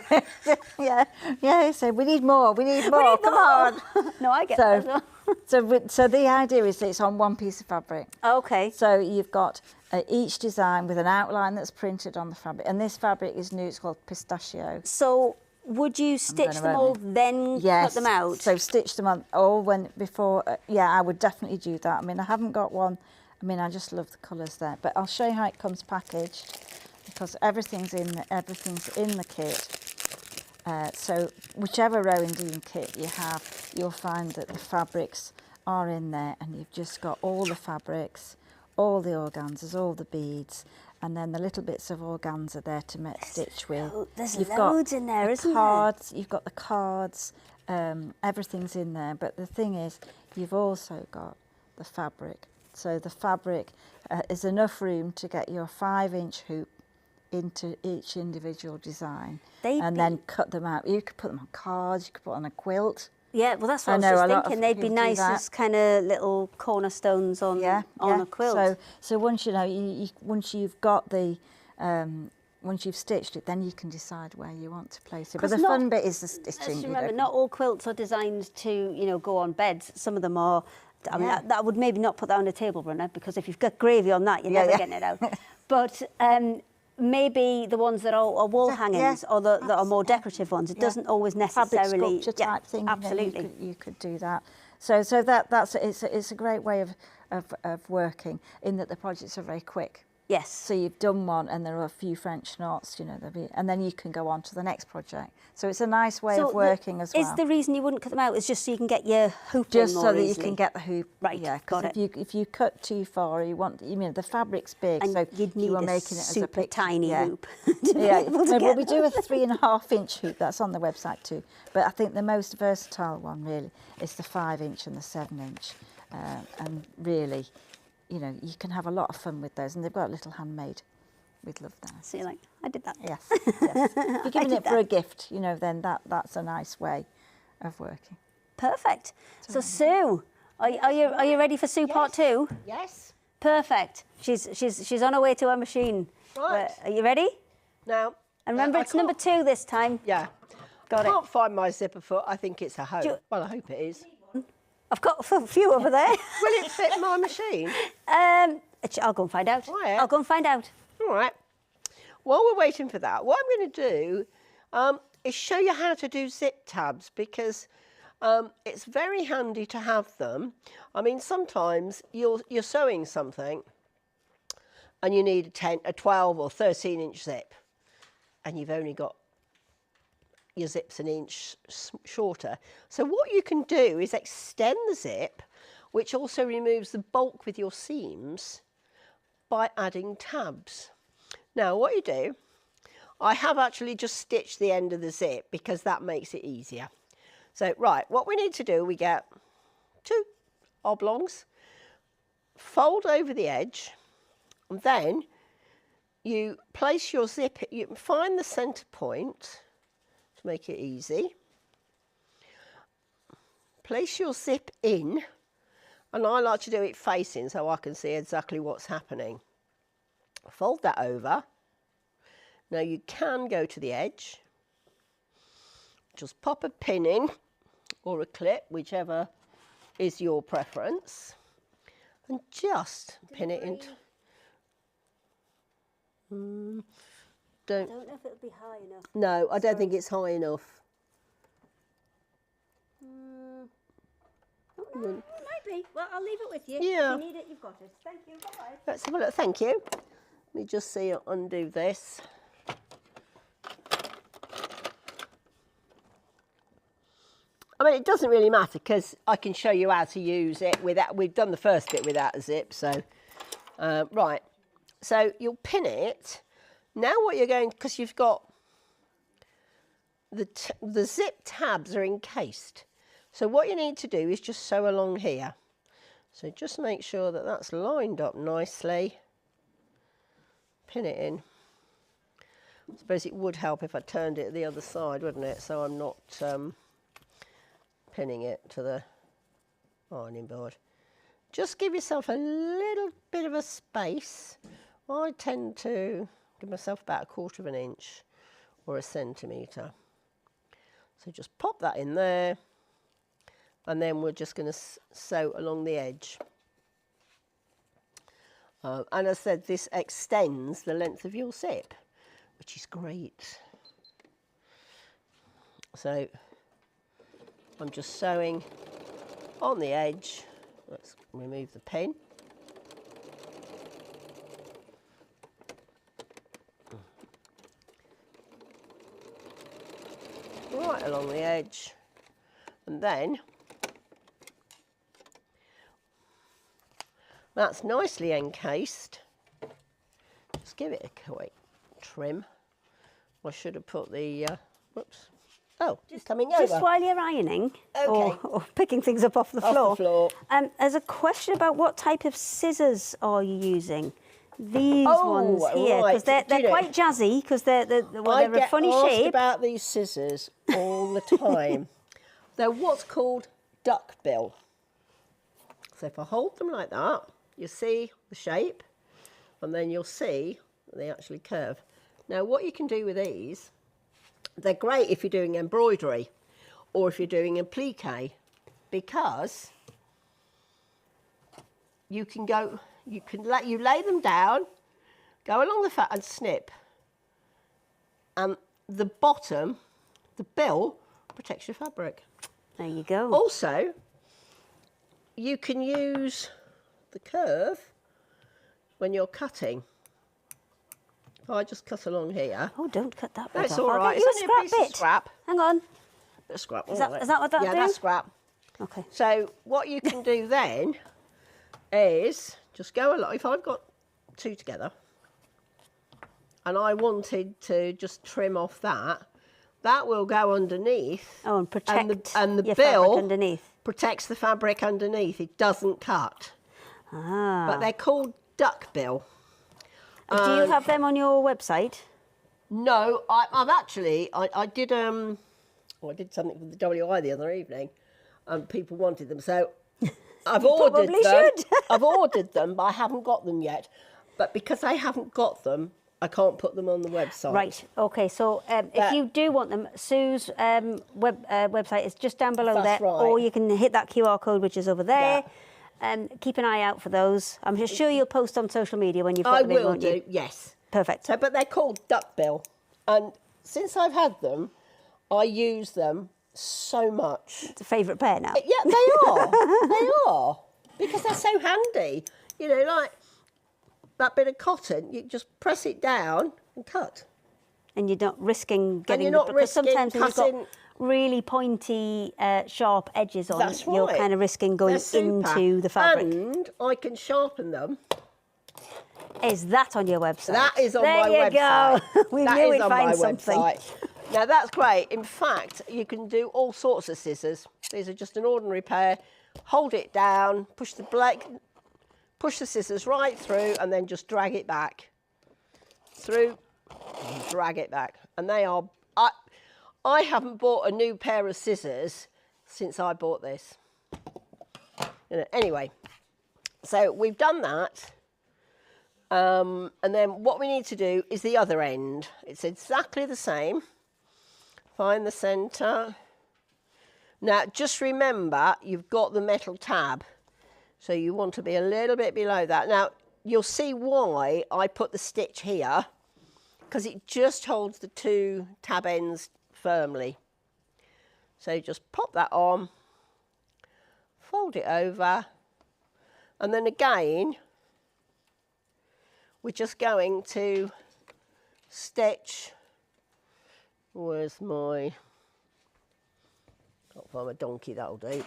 yeah. So we need more. Come on. No, I get that as well. So the idea is that it's on one piece of fabric. Okay. So you've got each design with an outline that's printed on the fabric, and this fabric is new. It's called pistachio. So would you stitch them all, then cut them out? So stitch them on all before. Yeah, I would definitely do that. I mean, I haven't got one. I mean, I just love the colours there, but I'll show you how it comes packaged, because everything's in the kit. So whichever Rowandean kit you have, you'll find that the fabrics are in there, and you've just got all the fabrics, all the organzas, all the beads, and then the little bits of organza there to stitch with. There's loads in there, isn't there? You've got the cards, everything's in there, but the thing is, you've also got the fabric. So the fabric is enough room to get your 5-inch hoop into each individual design, and then cut them out. You could put them on cards, you could put on a quilt. Yeah, well, that's what I was just thinking. They'd be nice as kind of little cornerstones on a quilt. So once once you've got the once you've stitched it, then you can decide where you want to place it. But the fun bit is the stitching. Remember, not all quilts are designed to go on beds. Some of them are. I mean, that would maybe not put that on a table runner, because if you've got gravy on that, you're never getting it out. But maybe the ones that are wall hangings or that are more decorative ones, it doesn't always necessarily... Fabric sculpture type thing, absolutely. You could do that. So it's a great way of working, in that the projects are very quick. Yes. So you've done one, and there are a few French knots, you know, and then you can go on to the next project. So it's a nice way of working as well. Is the reason you wouldn't cut them out is just so you can get your hoop Just in so more that easily? you can get the hoop. Right, Yeah, got because if you cut too far, the fabric's big, And so you'd need you were a making it as a super picture. tiny hoop. Yeah, no, but we do a 3.5-inch hoop. That's on the website too. But I think the most versatile one really is the 5-inch and the 7-inch, and really, you know, you can have a lot of fun with those, and they've got a little handmade. We'd love that. So you're like, I did that. Yes, yes. If you're giving it for a gift, you know, then that's a nice way of working. Perfect. So Sue, are you ready for Sue part 2? Yes. Perfect. She's on her way to her machine. Right. Are you ready? Now. And remember, it's number 2 this time. Yeah. Got I it. can't find my zipper foot. I think it's a hoe. Well, I hope it is. I've got a few over there. Will it fit my machine? I'll go and find out. Oh, yeah. I'll go and find out. All right. While we're waiting for that, what I'm going to do is show you how to do zip tabs, because it's very handy to have them. I mean, sometimes you're sewing something and you need a 12 or 13-inch zip, and you've only got your zips an inch shorter. So what you can do is extend the zip, which also removes the bulk with your seams, by adding tabs. Now what you do, I have actually just stitched the end of the zip because that makes it easier. So right, what we need to do, we get 2 oblongs, fold over the edge, and then you place your zip, you find the centre point to make it easy. Place your zip in, and I like to do it facing so I can see exactly what's happening. Fold that over. Now you can go to the edge, just pop a pin in or a clip, whichever is your preference, and just pin it into. I don't know if it'll be high enough. No, I don't think it's high enough. It might be. Well, I'll leave it with you. Yeah. If you need it, you've got it. Thank you. Bye-bye. Let's have a look. Thank you. Let me just see, undo this. I mean, it doesn't really matter because I can show you how to use it without. We've done the first bit without a zip, so right. So you'll pin it. Now what you're going, because you've got the zip tabs are encased. So what you need to do is just sew along here. So just make sure that that's lined up nicely. Pin it in. I suppose it would help if I turned it the other side, wouldn't it? So I'm not pinning it to the ironing board. Just give yourself a little bit of a space. I tend to give myself about 1/4 inch or 1 centimetre. So just pop that in there, and then we're just going to sew along the edge. And as I said, this extends the length of your zip, which is great. So I'm just sewing on the edge. Let's remove the pin. Right along the edge, and then that's nicely encased. Just give it a quick trim. I should have put the whoops. Oh, it's coming over. Just while you're ironing, Okay. or picking things up off the Off floor. the floor. There's a question about what type of scissors are you using? These Oh, ones here, right. because they're Do you know- quite jazzy, because they're I a get funny asked shape. about these scissors all the time. They're what's called duckbill. So if I hold them like that, you see the shape, and then you'll see that they actually curve. Now what you can do with these, they're great if you're doing embroidery or if you're doing applique, because you can lay them down, go along the fat and snip, and the bottom, the bill, protects your fabric. There you go. Also, you can use the curve when you're cutting. If I just cut along here. Oh, don't cut that bit That's off. all I'll right. get you It's a only a scrap piece of bit. scrap. Hang on. Bit of scrap. Is that what that'll Yeah, do? that's scrap. Okay. So what you can do then is just go along. If I've got two together and I wanted to just trim off that, that will go underneath. Oh, and protect and the your bill fabric underneath. protects the fabric underneath. It doesn't cut. Ah. But they're called duck bill. Do you have them on your website? No, I've actually, I did I did something for the WI the other evening, and people wanted them, so I've ordered probably them. should. I've ordered them, but I haven't got them yet. But because I haven't got them, I can't put them on the website. Right. Okay. So if you do want them, Sue's website is just down below That's there, right. or you can hit that QR code which is over there. Yeah. Keep an eye out for those. I'm just sure you'll post on social media when you've got I them in, will won't do, you? yes. Perfect. So, but they're called duck bill, and since I've had them, I use them so much. It's a favourite pair now. Yeah, they are. They are. Because they're so handy. You know, like that bit of cotton, you just press it down and cut. And you're not risking getting you're not because risking sometimes when you've got cutting- really pointy, sharp edges on, That's you're right. kind of risking going They're super. into the fabric. And I can sharpen them. Is that on your website? That is on there my you website. go. We That knew is we'd on find my something. website. Now that's great. In fact, you can do all sorts of scissors. These are just an ordinary pair. Hold it down, push the scissors right through, and then just drag it back. Through, and drag it back. And they are, I haven't bought a new pair of scissors since I bought this. You know, anyway, so we've done that. And then what we need to do is the other end. It's exactly the same. Find the centre. Now, just remember, you've got the metal tab. So you want to be a little bit below that. Now, you'll see why I put the stitch here, because it just holds the two tab ends firmly. So just pop that on, fold it over, and then again, we're just going to stitch. Where's my, can't find my donkey, that'll do.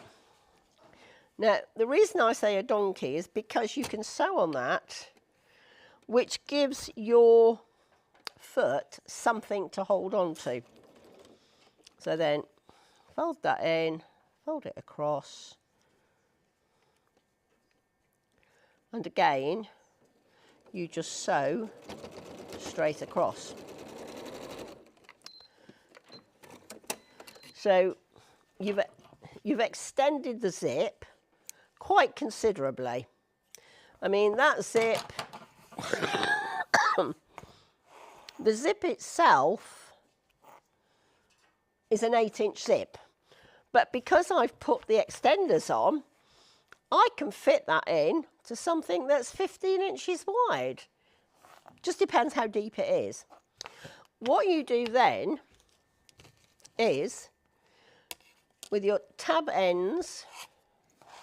Now, the reason I say a donkey is because you can sew on that, which gives your foot something to hold on to. So then fold that in, fold it across, and again, you just sew straight across. So you've extended the zip quite considerably. I mean, that zip, the zip itself is an 8-inch zip, but because I've put the extenders on, I can fit that in to something that's 15 inches wide. Just depends how deep it is. What you do then is, with your tab ends,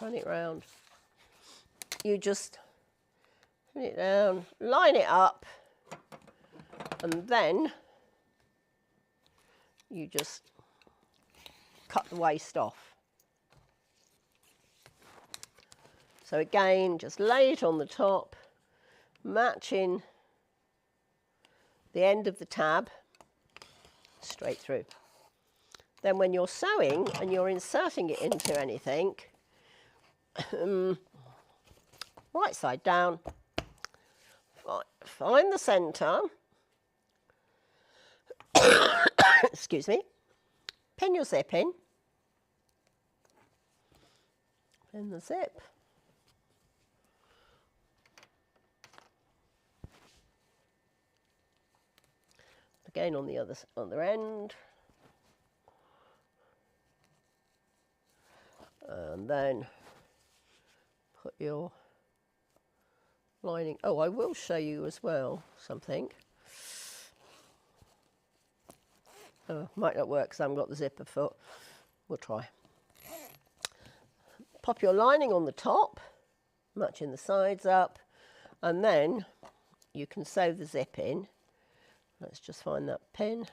run it round, you just put it down, line it up, and then you just cut the waist off. So again, just lay it on the top, matching the end of the tab straight through. Then when you're sewing and you're inserting it into anything, right side down, find the centre, excuse me, pin your zip in, pin the zip, again on the other end, and then put your lining. Oh, I will show you as well something. Might not work because I haven't got the zipper foot. We'll try. Pop your lining on the top, matching the sides up, and then you can sew the zip in Let's just find that pin.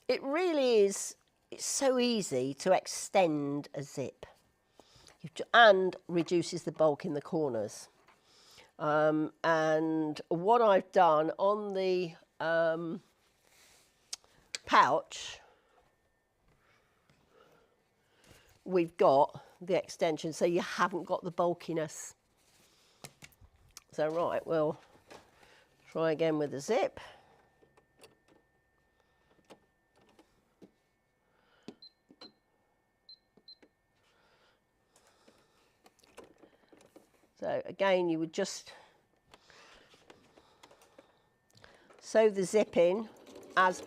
It really is, it's so easy to extend a zip and reduces the bulk in the corners. And what I've done on the pouch, we've got the extension, so you haven't got the bulkiness. So right, we'll try again with the zip. So again, you would just sew the zip in as,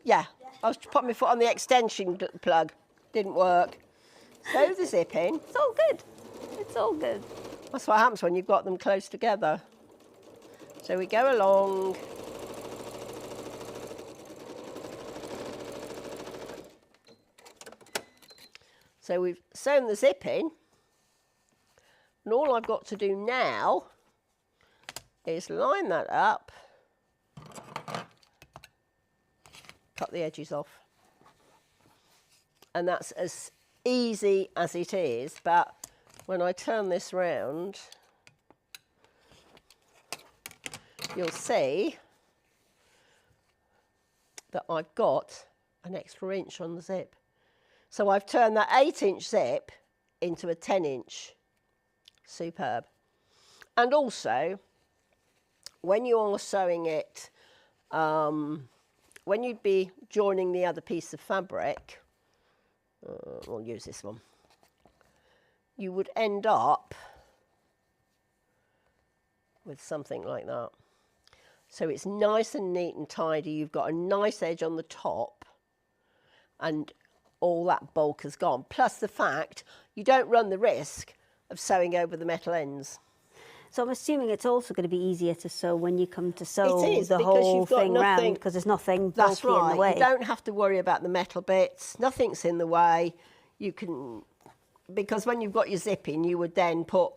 yeah, I was putting my foot on the extension plug, didn't work. Sew the zip in. It's all good. It's all good. That's what happens when you've got them close together. So we go along. So we've sewn the zip in. And all I've got to do now is line that up, cut the edges off. And that's as easy as it is, but when I turn this round, you'll see that I've got an extra inch on the zip. So I've turned that 8-inch zip into a 10-inch. Superb. And also, when you're sewing it, when you'd be joining the other piece of fabric, we'll use this one, you would end up with something like that. So it's nice and neat and tidy. You've got a nice edge on the top and all that bulk has gone. Plus the fact you don't run the risk of sewing over the metal ends. So I'm assuming it's also going to be easier to sew when you come to sew It is, the because whole you've got thing nothing- round, because there's nothing That's bulky in right. the way. You don't have to worry about the metal bits. Nothing's in the way. You can, because when you've got your zipping, you would then put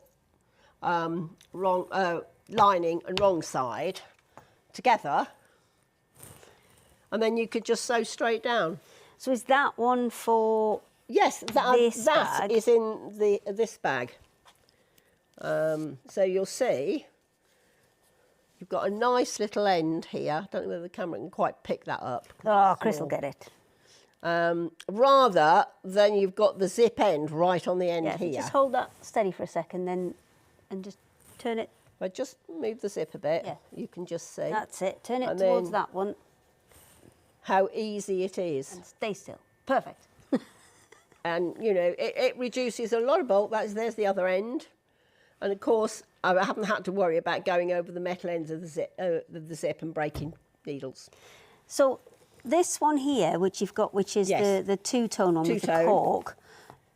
lining and wrong side together, and then you could just sew straight down. So is that one for Yes, this that bag? is in this bag. So you'll see you've got a nice little end here. I don't know whether the camera can quite pick that up. Oh, Chris will get it. Rather than you've got the zip end right on the end Yeah, here. just hold that steady for a second, then and just turn it. If I just move the zip a bit, Yeah. you can just see That's it. Turn it And towards then- that one how easy it is. and stay still. Perfect. And you know, it reduces a lot of bulk. There's the other end. And of course, I haven't had to worry about going over the metal ends of the zip and breaking needles. So this one here, which you've got, which is Yes. the two-tone one with the Two-tone. cork,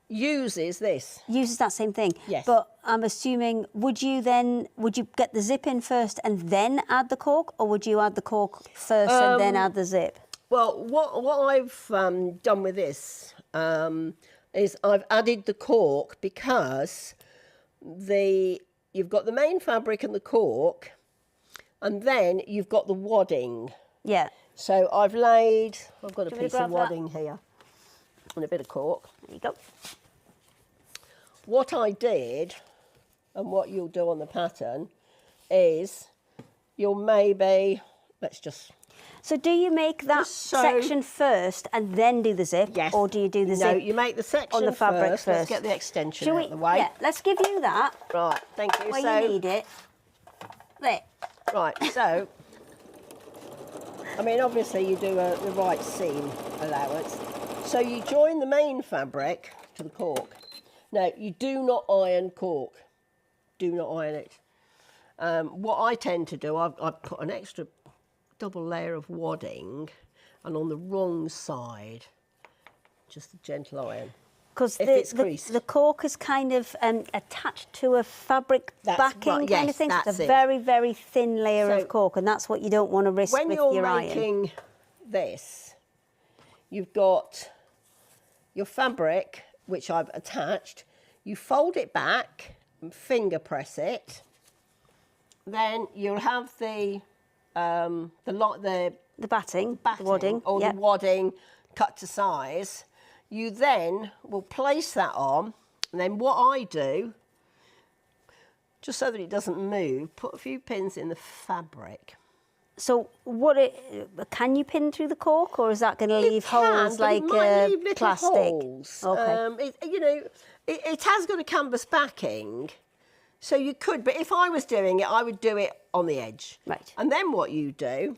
Uses this. uses that same thing. Yes. But I'm assuming, would you get the zip in first and then add the cork, or would you add the cork first and then add the zip? Well, what I've done with this is I've added the cork because you've got the main fabric and the cork, and then you've got the wadding. Yeah. So I've got a Do you want me to piece grab of that? wadding here and a bit of cork. There you go. What I did, and what you'll do on the pattern, is you'll maybe, let's just... So do you make that Just sew. section first and then do the zip? Yes. Or do you do the No, zip you make the section on the fabric first. first? Let's get the extension Shall out we? of the way. Yeah, let's give you that Right, thank you. where So, you need it. There. right, so, I mean, obviously you do the right seam allowance. So you join the main fabric to the cork. Now, you do not iron cork. Do not iron it. What I tend to do, I've put an extra double layer of wadding, and on the wrong side, just a gentle iron. Because If it's the creased. cork is kind of attached to a fabric That's backing right, kind yes, of thing. So it's that's a it. very, very thin layer So of cork, and that's what you don't want to risk When with you're your iron. making this, you've got your fabric, which I've attached. You fold it back and finger press it then you'll have the batting, the wadding, or the wadding cut to size. You then will place that on, and then what I do, just so that it doesn't move, put a few pins in the fabric. So can you pin through the cork, or is that going to leave holes like it might leave little plastic? Holes. Okay. It has got a canvas backing, so you could. But if I was doing it, I would do it on the edge. Right. And then what you do?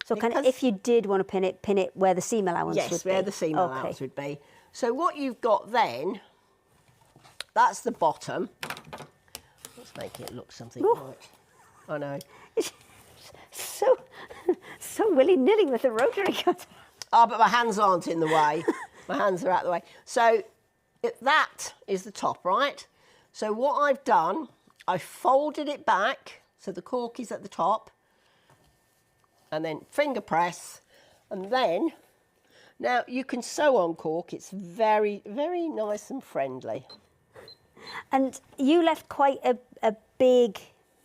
So if you did want to pin it where the seam allowance would be. Yes, where the seam allowance would be. So what you've got then, that's the bottom. Let's make it look something like. I know. So willy-nilly with the rotary cutter. Oh, but my hands aren't in the way. My hands are out the way. So that is the top, right? So what I've done, I folded it back, so the cork is at the top, and then finger press, and then, now you can sew on cork. It's very, very nice and friendly. And you left quite a big,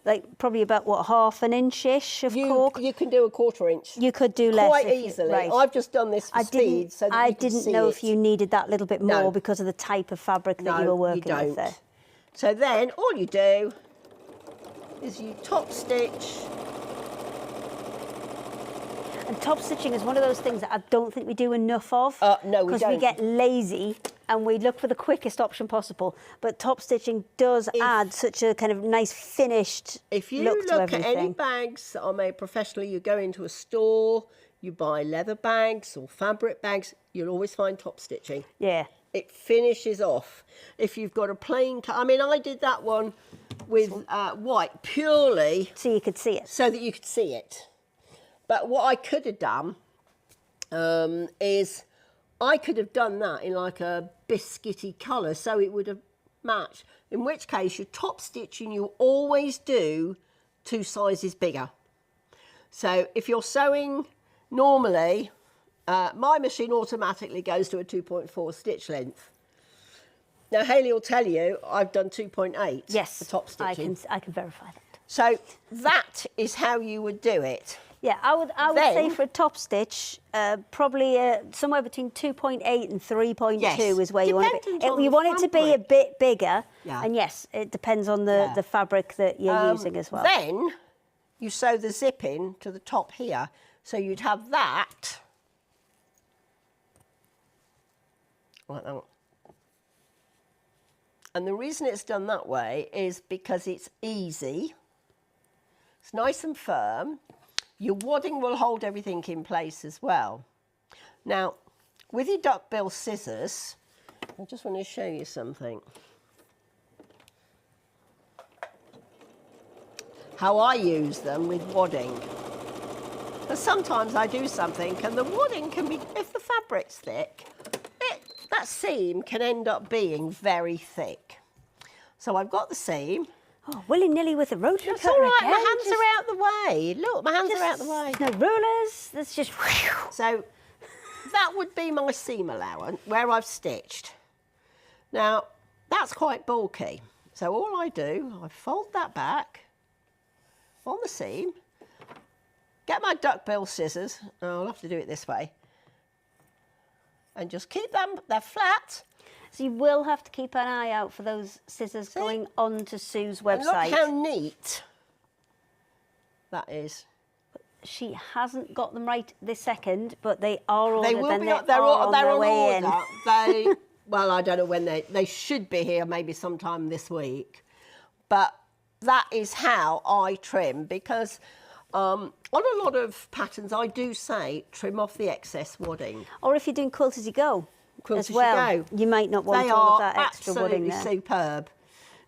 like probably about, what, half an inch-ish of cork? You can do a 1/4 inch. You could do less. Quite easily. Right. I've just done this for speed so that I you can didn't see know it. if you needed that little bit more because of the type of fabric that you were working with there. So then all you do is you top stitch. And top stitching is one of those things that I don't think we do enough of. No, we don't. Because we get lazy and we look for the quickest option possible. But top stitching does add such a kind of nice finished look to everything. If you look at any bags that are made professionally, you go into a store, you buy leather bags or fabric bags, you'll always find top stitching. Yeah. It finishes off. If you've got a plain, I mean, I did that one with white purely so you could see it. So that you could see it. But what I could have done is I could have done that in like a biscuity colour, so it would have matched. In which case, your top stitching, you always do 2 sizes bigger. So if you're sewing normally, my machine automatically goes to a 2.4 stitch length. Now, Hayley will tell you I've done 2.8 yes, for top stitching. I can verify that. So that is how you would do it. Yeah, I would say for a top stitch, probably somewhere between 2.8 and 3.2 is where you want it. You want it to be a bit bigger. Yeah. And yes, it depends on the fabric that you're using as well. Then you sew the zip in to the top here. So you'd have that. Like that. And the reason it's done that way is because it's easy. It's nice and firm. Your wadding will hold everything in place as well. Now, with your duckbill scissors, I just want to show you something. How I use them with wadding. Because sometimes I do something and the wadding can be, if the fabric's thick, that seam can end up being very thick. So I've got the seam. Oh, willy-nilly with a rotary cutter. It's all right, again. my hands are out the way. Look, my hands are out the way. No rulers, that's just... So that would be my seam allowance, where I've stitched. Now, that's quite bulky. So all I do, I fold that back on the seam, get my duckbill scissors, I'll have to do it this way, and just keep them, they're flat. So you will have to keep an eye out for those scissors going onto Sue's website. And look how neat that is. She hasn't got them right this second, but they are ordered. They will be. They're on their way order. in. Well, I don't know when they should be here. Maybe sometime this week. But that is how I trim, because on a lot of patterns I do say trim off the excess wadding. Or if you're doing quilt as you go. Quilt as well, you might not want all of that extra wadding there. Absolutely superb.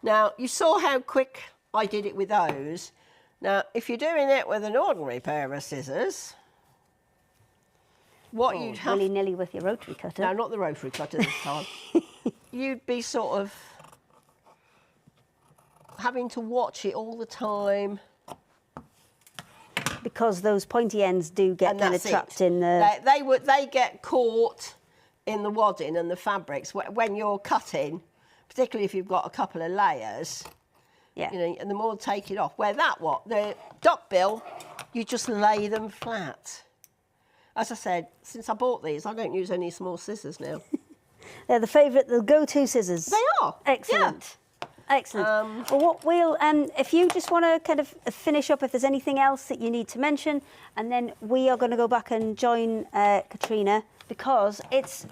Now, you saw how quick I did it with those. Now, if you're doing it with an ordinary pair of scissors, what you'd have... willy-nilly with your rotary cutter. No, not the rotary cutter this time. You'd be sort of having to watch it all the time. Because those pointy ends do get kind of trapped in the... They get caught in the wadding and the fabrics when you're cutting, particularly if you've got a couple of layers. Yeah. You know, and the more take it off. Where the duckbill, you just lay them flat. As I said, since I bought these, I don't use any small scissors now. They're the go-to scissors. They are. Excellent. Excellent. Well, what we'll, if you just want to kind of finish up, if there's anything else that you need to mention, and then we are going to go back and join Katrina, because it's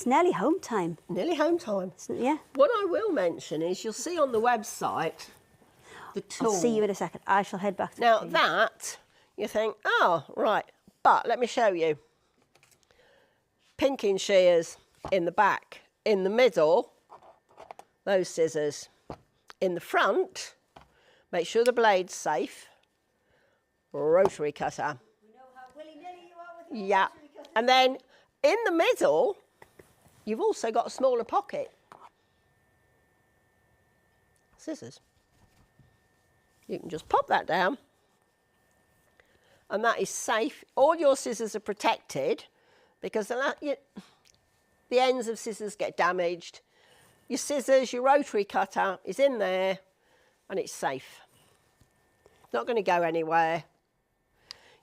nearly home time. Nearly home time. Yeah. What I will mention is you'll see on the website the tool. I'll see you in a second. I shall head back to Now Katrina. that, you think, oh, right, but let me show you. Pinking shears in the back. In the middle, those scissors. In the front, make sure the blade's safe. Rotary cutter. We know how willy-nilly you are with your Yeah. rotary cutter. And then in the middle, you've also got a smaller pocket. Scissors. You can just pop that down. And that is safe. All your scissors are protected because the ends of scissors get damaged. Your scissors, your rotary cutter is in there and it's safe. It's not going to go anywhere.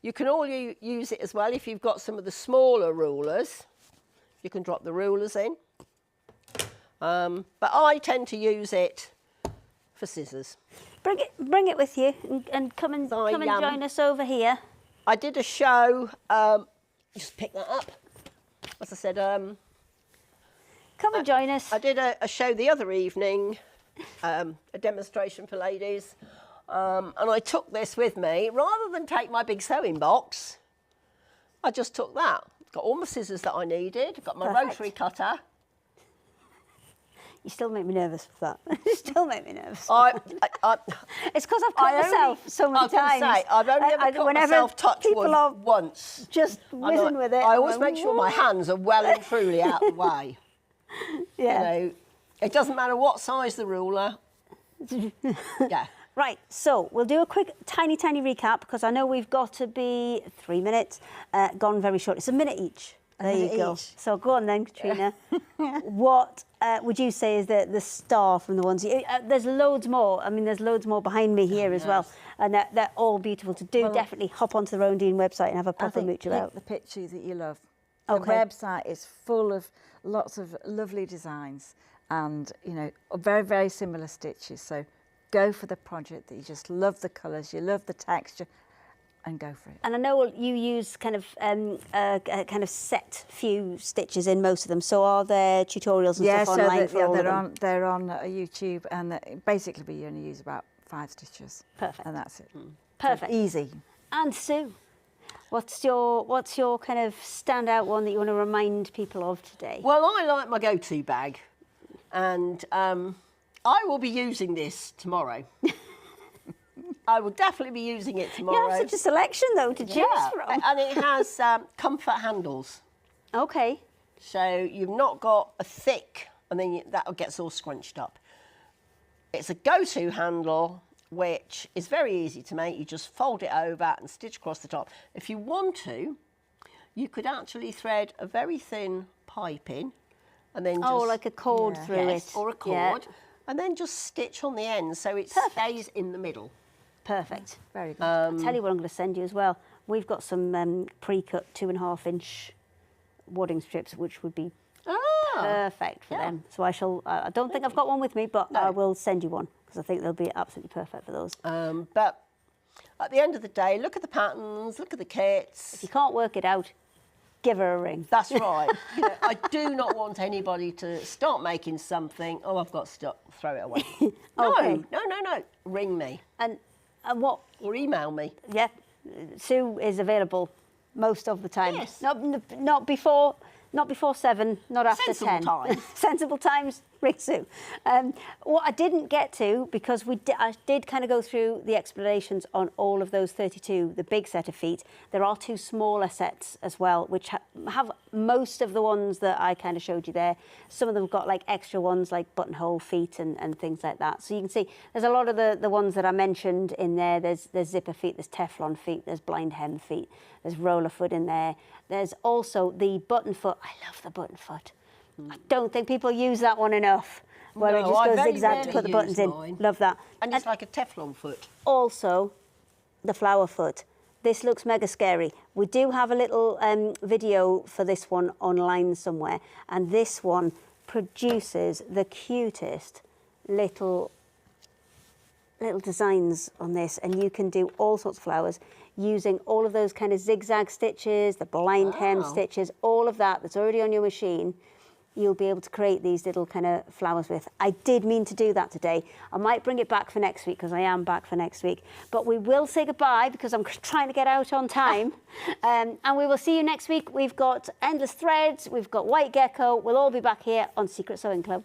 You can use it as well if you've got some of the smaller rulers. You can drop the rulers in. But I tend to use it for scissors. Bring it with you and come and join us over here. I did a show, just pick that up. As I said, Come and join us. I did a show the other evening, a demonstration for ladies, and I took this with me. Rather than take my big sewing box, I just took that. Got all my scissors that I needed, got my Perfect. rotary cutter. You still make me nervous with that. You still make me nervous. It's because I've cut myself so many times. I've only ever cut whenever myself touch people wood are once. just whizzing with it. I always I'm make like, sure my hands are well and truly out of the way. Yeah. You know, it doesn't matter what size the ruler. Yeah. Right, so we'll do a quick, tiny recap because I know we've got to be 3 minutes gone very short. It's a minute each. There you go. So go on then, Katrina. What would you say is the star from the ones? There's loads more. I mean, there's loads more behind me here as well, and they're all beautiful. To do, definitely hop onto the Rowandean website and have a proper mooch about. The picture that you love. Okay. The website is full of lots of lovely designs and, you know, very similar stitches. So go for the project that you just love the colours, you love the texture, and go for it. And I know you use kind of set few stitches in most of them. So are there tutorials and stuff online for all of them? They're on YouTube, and basically we only use about 5 stitches. Perfect. And that's it. Perfect. So easy. And Sue, what's your kind of standout one that you want to remind people of today? Well, I like my go-to bag, and I will be using this tomorrow. I will definitely be using it tomorrow. You have such a selection, though, to choose from. And it has comfort handles. Okay. So you've not got a thick, and then that gets all scrunched up. It's a go-to handle, which is very easy to make. You just fold it over and stitch across the top. If you want to, you could actually thread a very thin pipe in, and then just... like a cord through it. Or a cord, and then just stitch on the end so it stays in the middle. Perfect. Very good. I'll tell you what I'm going to send you as well. We've got some pre-cut 2.5-inch wadding strips, which would be perfect for them. So I don't think I've got one with me, but I will send you one because I think they'll be absolutely perfect for those. But at the end of the day, look at the patterns, look at the kits. If you can't work it out, give her a ring. That's right. You know, I do not want anybody to start making something. Oh, I've got stuff. Throw it away. Okay. No. Ring me And what? or email me. Yeah, Sue is available most of the time. Yes. Not before 7, not after Sensible 10. times. Sensible times, ring Sue. What I didn't get to, because I did kind of go through the explanations on all of those 32, the big set of feet. There are 2 smaller sets as well, which have most of the ones that I kind of showed you there. Some of them have got like extra ones like buttonhole feet and things like that. So you can see there's a lot of the ones that I mentioned in there. There's zipper feet, there's Teflon feet, there's blind hem feet, there's roller foot in there. There's also the button foot. I love the button foot. I don't think people use that one enough. where No, it just I goes very zigzag to rarely put the buttons use in. mine. Love that. And it's like a Teflon foot. Also, the flower foot. This looks mega scary. We do have a little video for this one online somewhere, and this one produces the cutest little designs on this, and you can do all sorts of flowers using all of those kind of zigzag stitches, the blind hem Wow. stitches, all of that that's already on your machine. You'll be able to create these little kind of flowers with. I did mean to do that today. I might bring it back for next week because I am back for next week. But we will say goodbye because I'm trying to get out on time. And we will see you next week. We've got Endless Threads, we've got White Gecko. We'll all be back here on Secret Sewing Club.